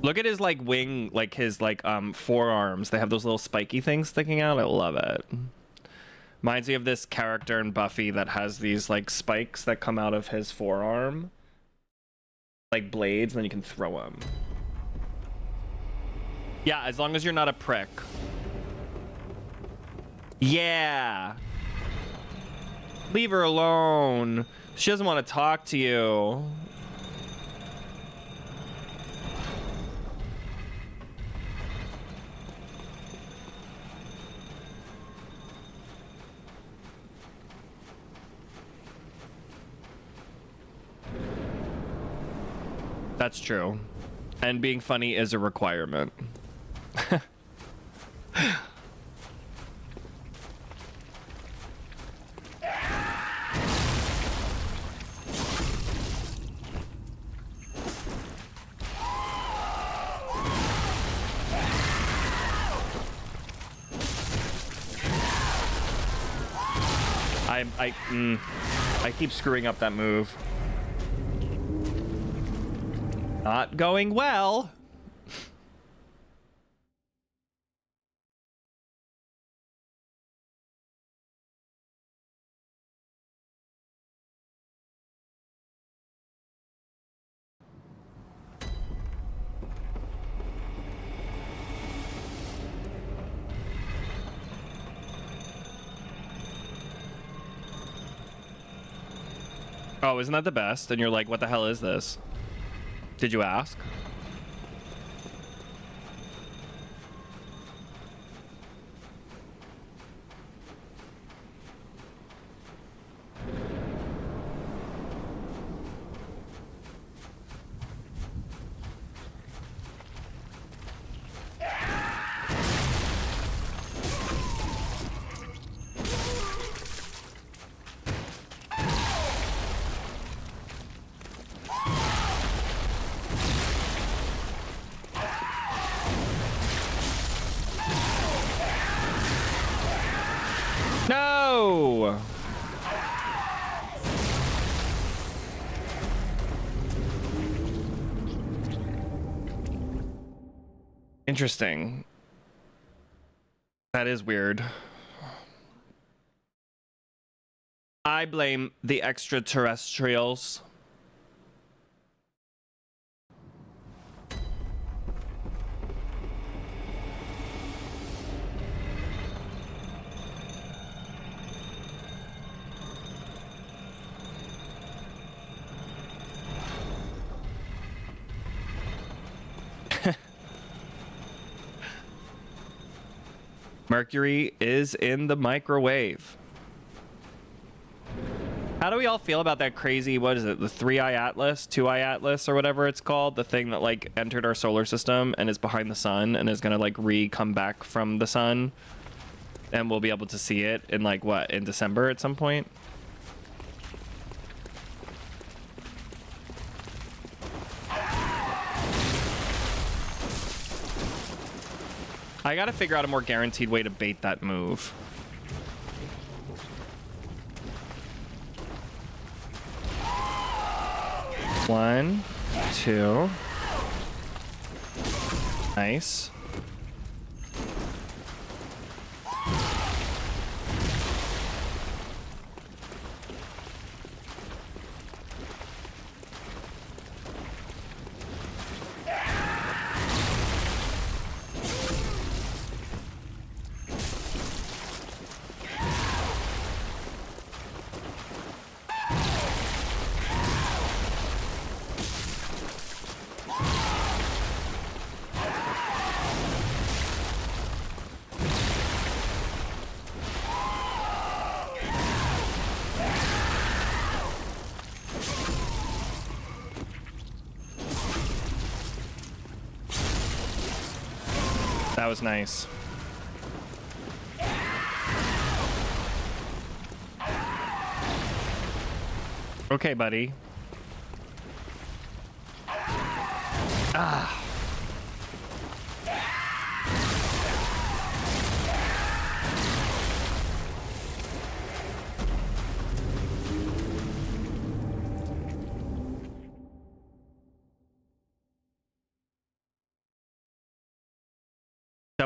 Look at his like wing, like his like forearms. They have those little spiky things sticking out. I love it. Reminds me of this character in Buffy that has these like spikes that come out of his forearm. Like blades, and then you can throw them. Yeah, as long as you're not a prick. Yeah. Leave her alone. She doesn't want to talk to you. That's true. And being funny is a requirement. I keep screwing up that move. Not going well. Oh, isn't that the best? And you're like, what the hell is this? Did you ask? No! Interesting. That is weird. I blame the extraterrestrials. Mercury is in the microwave. How do we all feel about that crazy, what is it, the 3-eye atlas, 2-eye atlas, or whatever it's called? The thing that, like, entered our solar system and is behind the sun and is gonna, like, come back from the sun. And we'll be able to see it in, like, what, in December at some point? I gotta figure out a more guaranteed way to bait that move. One, two. Nice. That was nice. Okay, buddy. Ah.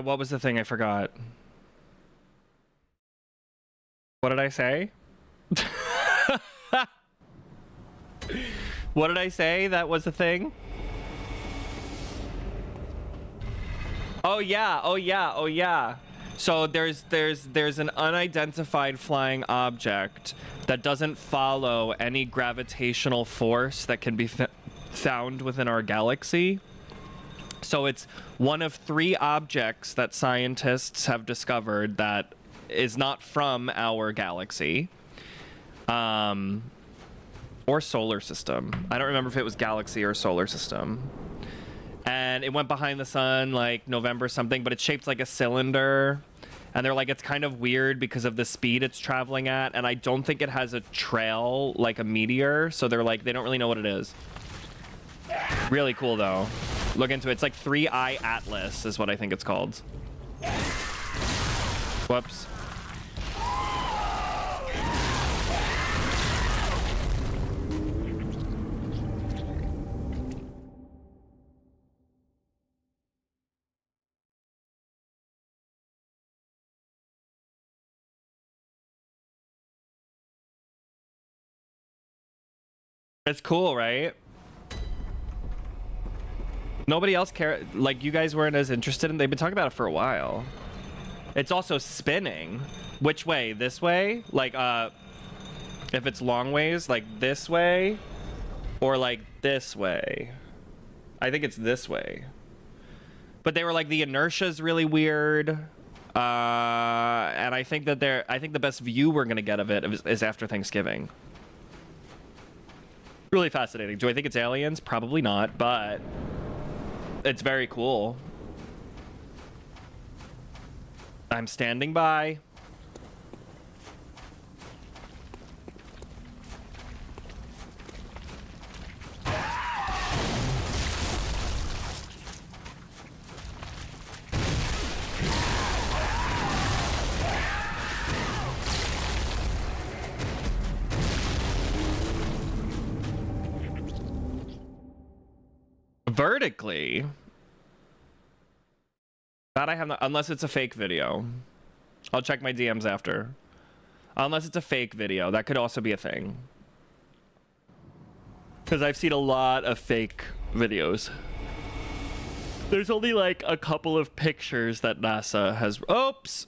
What was the thing? I forgot. What did I say? What did I say? That was the thing? Oh yeah, oh yeah, oh yeah. So there's an unidentified flying object that doesn't follow any gravitational force that can be found within our galaxy. So it's one of 3 objects that scientists have discovered that is not from our galaxy. Or solar system. I don't remember if it was galaxy or solar system. And it went behind the sun like November something, but it's shaped like a cylinder. And they're like, it's kind of weird because of the speed it's traveling at. And I don't think it has a trail like a meteor. So they're like, they don't really know what it is. Really cool though. Look into it. It's like 3-eye atlas is what I think it's called. Whoops. It's cool, right? Nobody else cares. Like, you guys weren't as interested in. They've been talking about it for a while. It's also spinning. Which way? This way? Like, if it's long ways, like this way, or like this way. I think it's this way. But they were like, the inertia's really weird. And I think that I think the best view we're gonna get of it is after Thanksgiving. Really fascinating. Do I think it's aliens? Probably not, but it's very cool. I'm standing by. Vertically. That I have not, unless it's a fake video. I'll check my DMs after. Unless it's a fake video, that could also be a thing. Because I've seen a lot of fake videos. There's only like a couple of pictures that NASA has. Oops.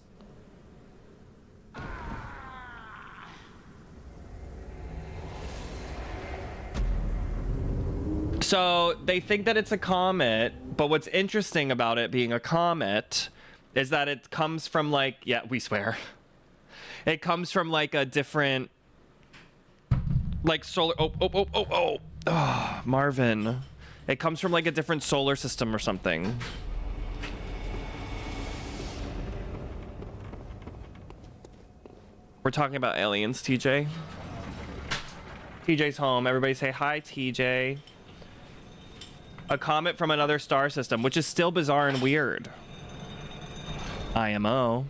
So they think that it's a comet, but what's interesting about it being a comet is that it comes from like, yeah, we swear. It comes from like a different, like solar, oh, Marvin. It comes from like a different solar system or something. We're talking about aliens, TJ. TJ's home. Everybody say hi, TJ. A comet from another star system, which is still bizarre and weird. IMO.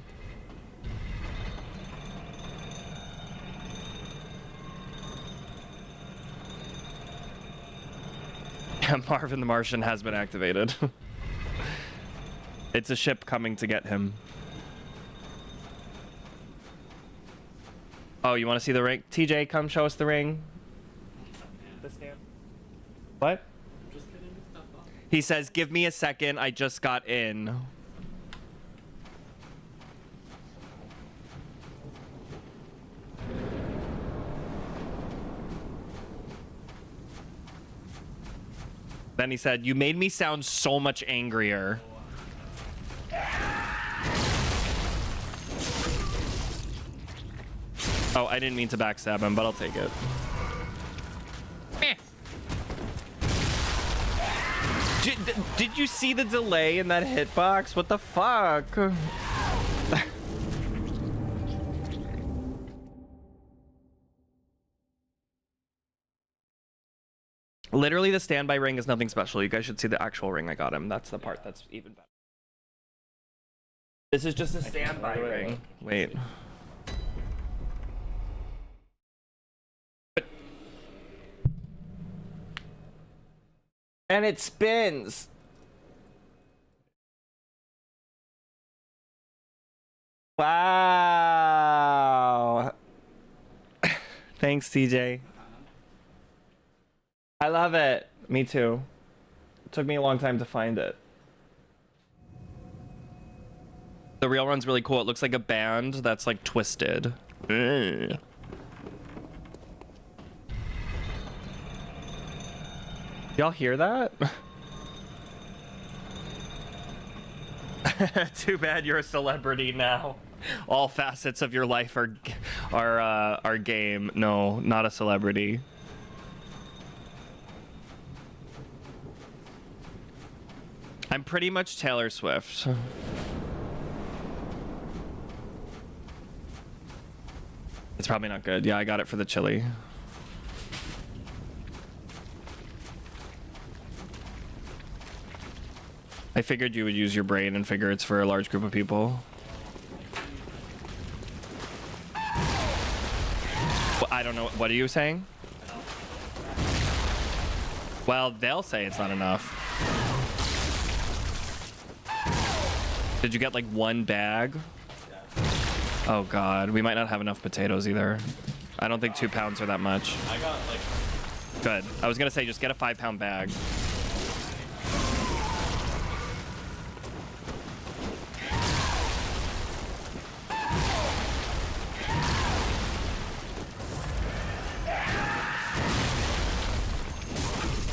Marvin the Martian has been activated. It's a ship coming to get him. Oh, you want to see the ring? TJ, come show us the ring. The stand. What? Just getting stuff up. He says, give me a second, I just got in. Then he said, you made me sound so much angrier. Oh, I didn't mean to backstab him, but I'll take it. Did you see the delay in that hitbox? What the fuck? Literally, the standby ring is nothing special. You guys should see the actual ring I got him. That's the part that's even better. This is just a standby ring. Wait. And it spins. Wow. Thanks, TJ. I love it. Me too. It took me a long time to find it. The real run's really cool. It looks like a band that's like twisted. Ugh. Y'all hear that? Too bad you're a celebrity now. All facets of your life are game. No, not a celebrity. I'm pretty much Taylor Swift. It's probably not good. Yeah, I got it for the chili. I figured you would use your brain and figure it's for a large group of people. Well, I don't know. What are you saying? Well, they'll say it's not enough. Did you get like one bag? Oh god, we might not have enough potatoes either. I don't think 2 pounds are that much. I got like... Good. I was gonna say just get a 5-pound bag.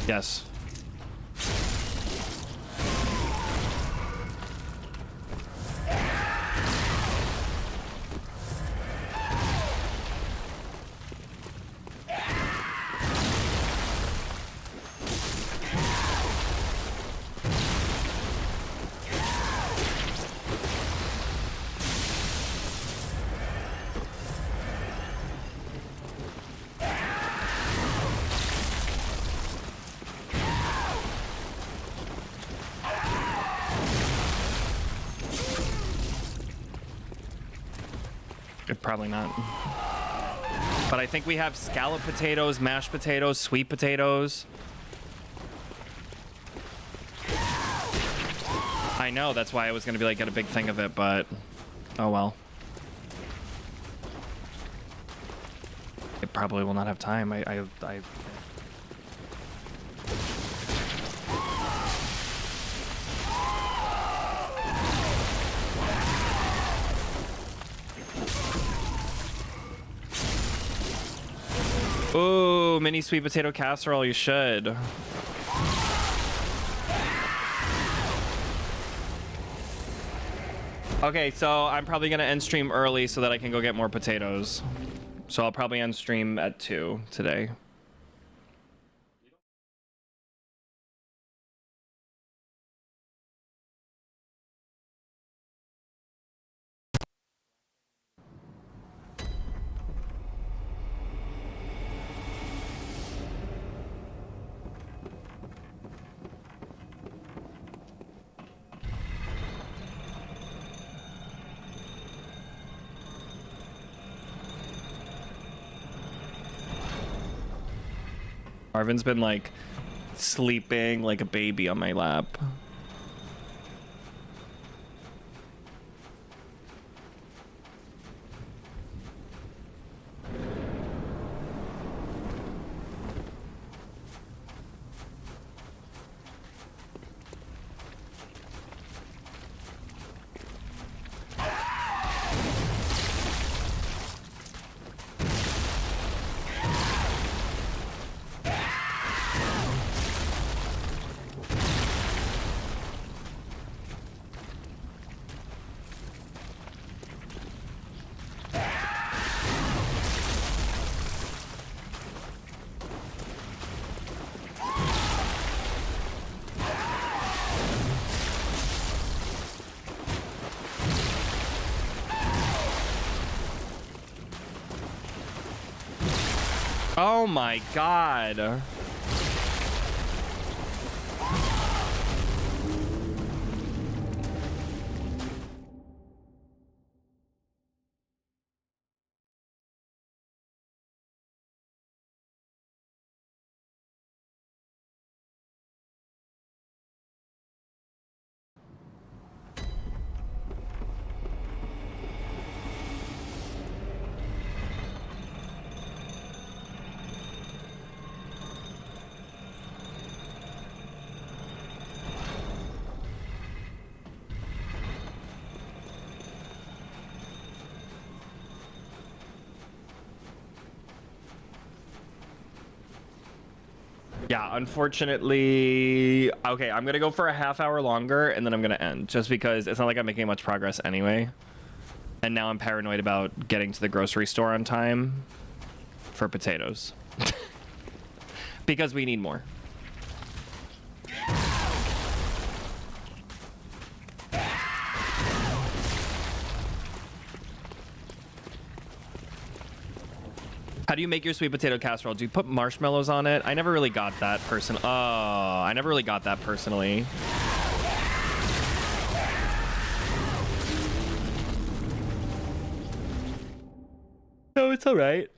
Yes. Probably not. But I think we have scallop potatoes, mashed potatoes, sweet potatoes. I know, that's why I was gonna be like, get a big thing of it, but oh well. I probably will not have time. I Ooh, mini sweet potato casserole, you should. Okay, so I'm probably gonna end stream early so that I can go get more potatoes. So I'll probably end stream at 2 today. Marvin's been like sleeping like a baby on my lap. Oh my god. Yeah, unfortunately, okay, I'm gonna go for a half hour longer and then I'm gonna end just because it's not like I'm making much progress anyway. And now I'm paranoid about getting to the grocery store on time for potatoes because we need more. How do you make your sweet potato casserole? Do you put marshmallows on it? I never really got that I never really got that personally. No, it's all right.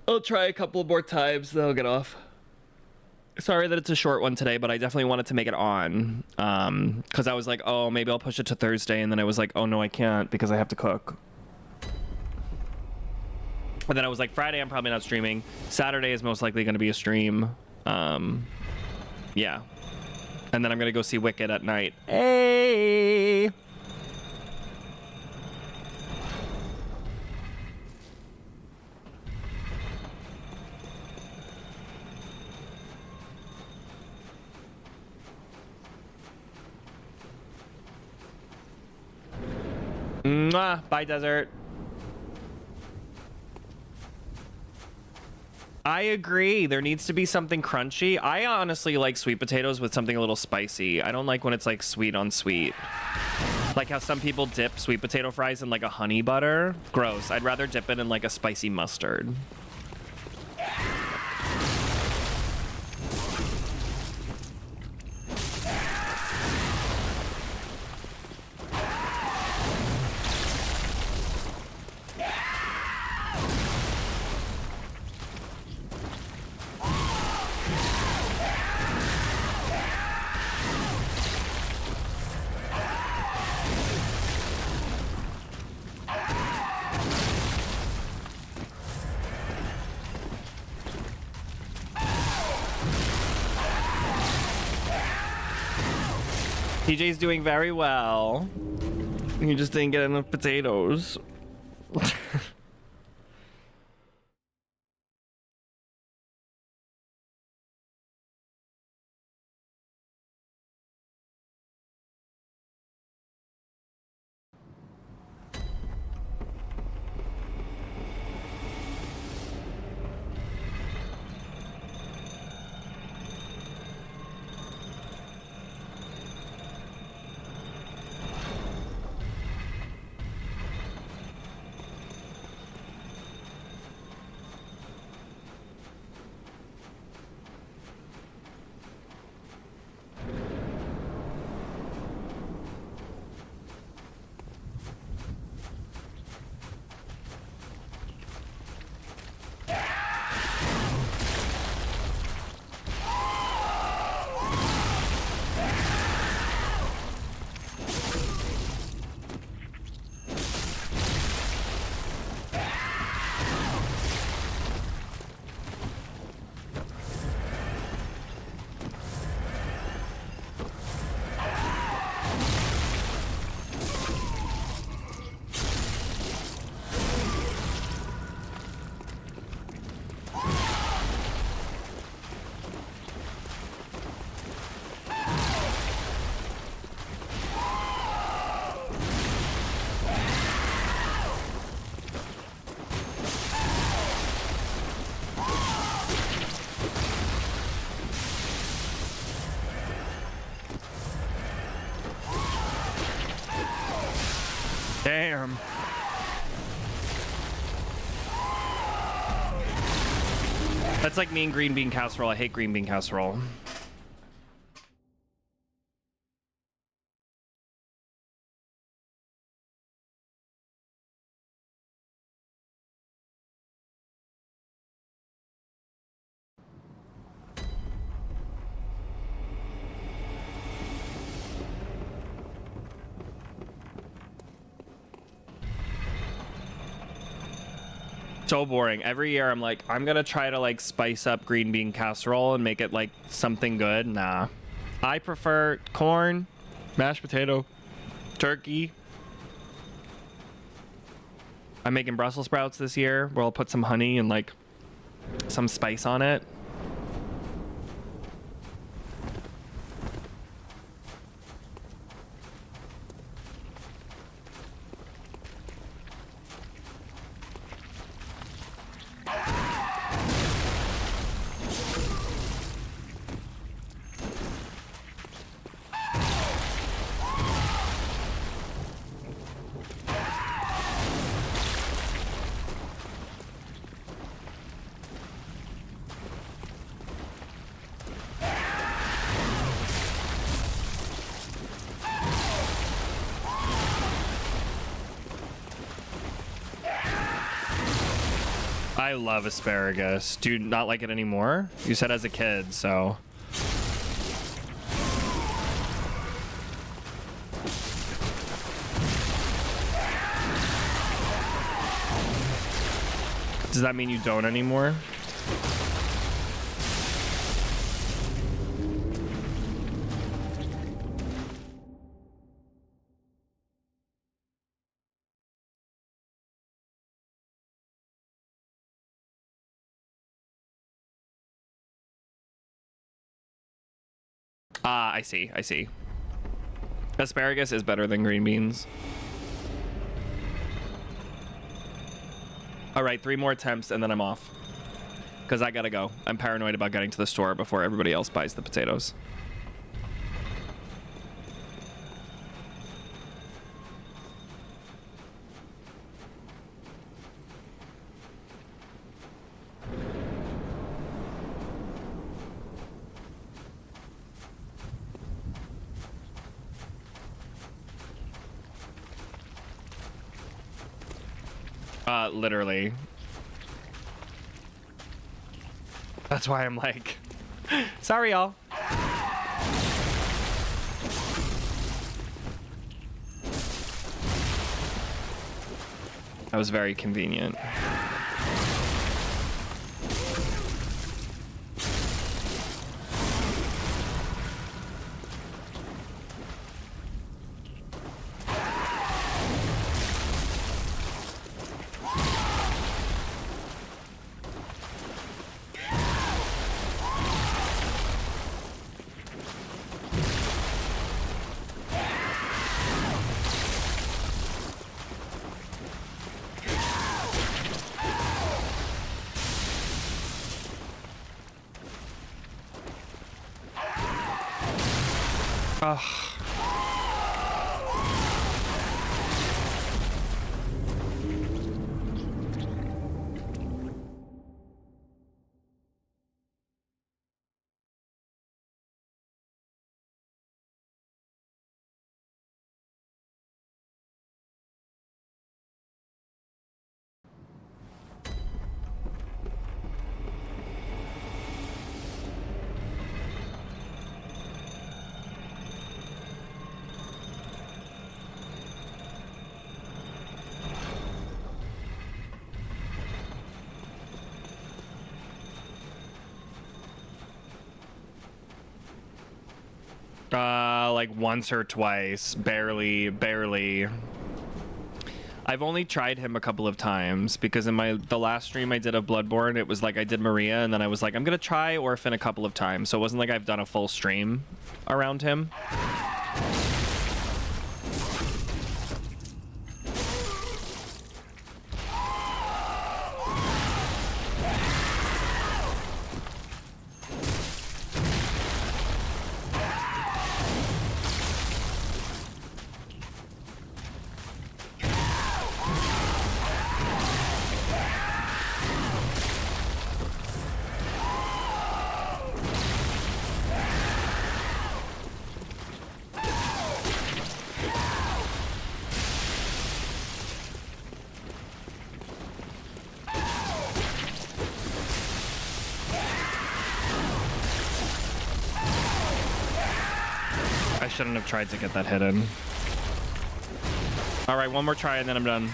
I'll try a couple more times, then I'll get off. Sorry that it's a short one today, but I definitely wanted to make it on. Because I was like, oh, maybe I'll push it to Thursday, and then I was like, oh no, I can't because I have to cook. And then I was like, Friday, I'm probably not streaming. Saturday is most likely going to be a stream. Yeah. And then I'm going to go see Wicked at night. Hey! Mwah! Bye, Desert. I agree. There needs to be something crunchy. I honestly like sweet potatoes with something a little spicy. I don't like when it's like sweet on sweet. Like how some people dip sweet potato fries in like a honey butter. Gross. I'd rather dip it in like a spicy mustard. TJ's doing very well. He just didn't get enough potatoes. Damn. That's like me and green bean casserole. I hate green bean casserole. So boring. Every year I'm like, I'm gonna try to like spice up green bean casserole and make it like something good. Nah. I prefer corn, mashed potato, turkey. I'm making Brussels sprouts this year where I'll put some honey and like some spice on it. I love asparagus. Do you not like it anymore? You said as a kid, so. Does that mean you don't anymore? Ah, I see. I see. Asparagus is better than green beans. All right, 3 more attempts and then I'm off. Because I gotta go. I'm paranoid about getting to the store before everybody else buys the potatoes. Literally. That's why I'm like, sorry, y'all. That was very convenient. Ugh. Like once or twice, barely. I've only tried him a couple of times because in the last stream I did of Bloodborne, it was like I did Maria and then I was like, I'm gonna try Orphan a couple of times. So it wasn't like I've done a full stream around him. shouldn't have tried to get that hidden. All right, one more try and then I'm done.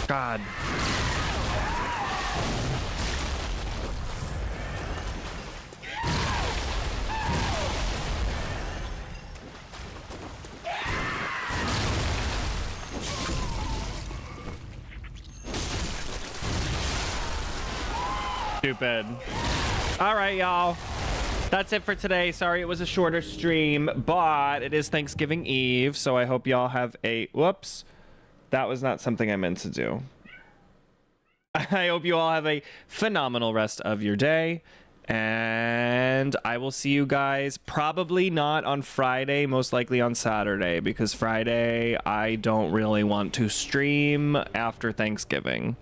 God. Stupid. All right, y'all. That's it for today. Sorry it was a shorter stream, but it is Thanksgiving Eve, so I hope y'all have a... Whoops. That was not something I meant to do. I hope you all have a phenomenal rest of your day, and I will see you guys probably not on Friday, most likely on Saturday, because Friday I don't really want to stream after Thanksgiving.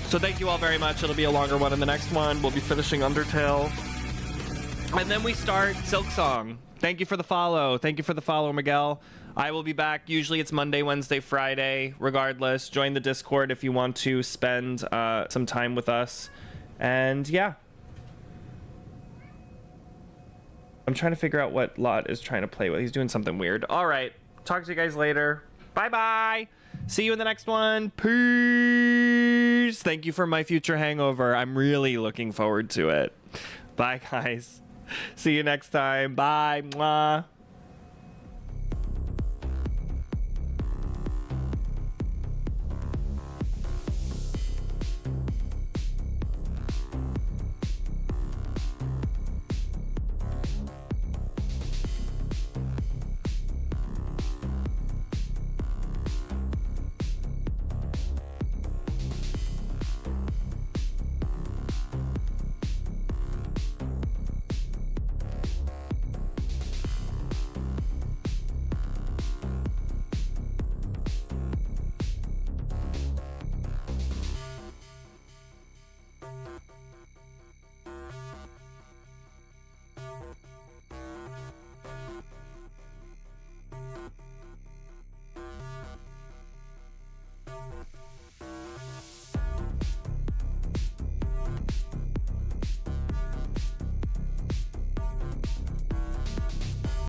So thank you all very much. It'll be a longer one in the next one. We'll be finishing Undertale. And then we start Silksong. Thank you for the follow. Thank you for the follow, Miguel. I will be back. Usually it's Monday, Wednesday, Friday. Regardless, join the Discord if you want to spend some time with us. And yeah. I'm trying to figure out what Lot is trying to play with. He's doing something weird. All right. Talk to you guys later. Bye-bye. See you in the next one. Peace. Thank you for my future hangover. I'm really looking forward to it. Bye, guys. See you next time. Bye. Mwah.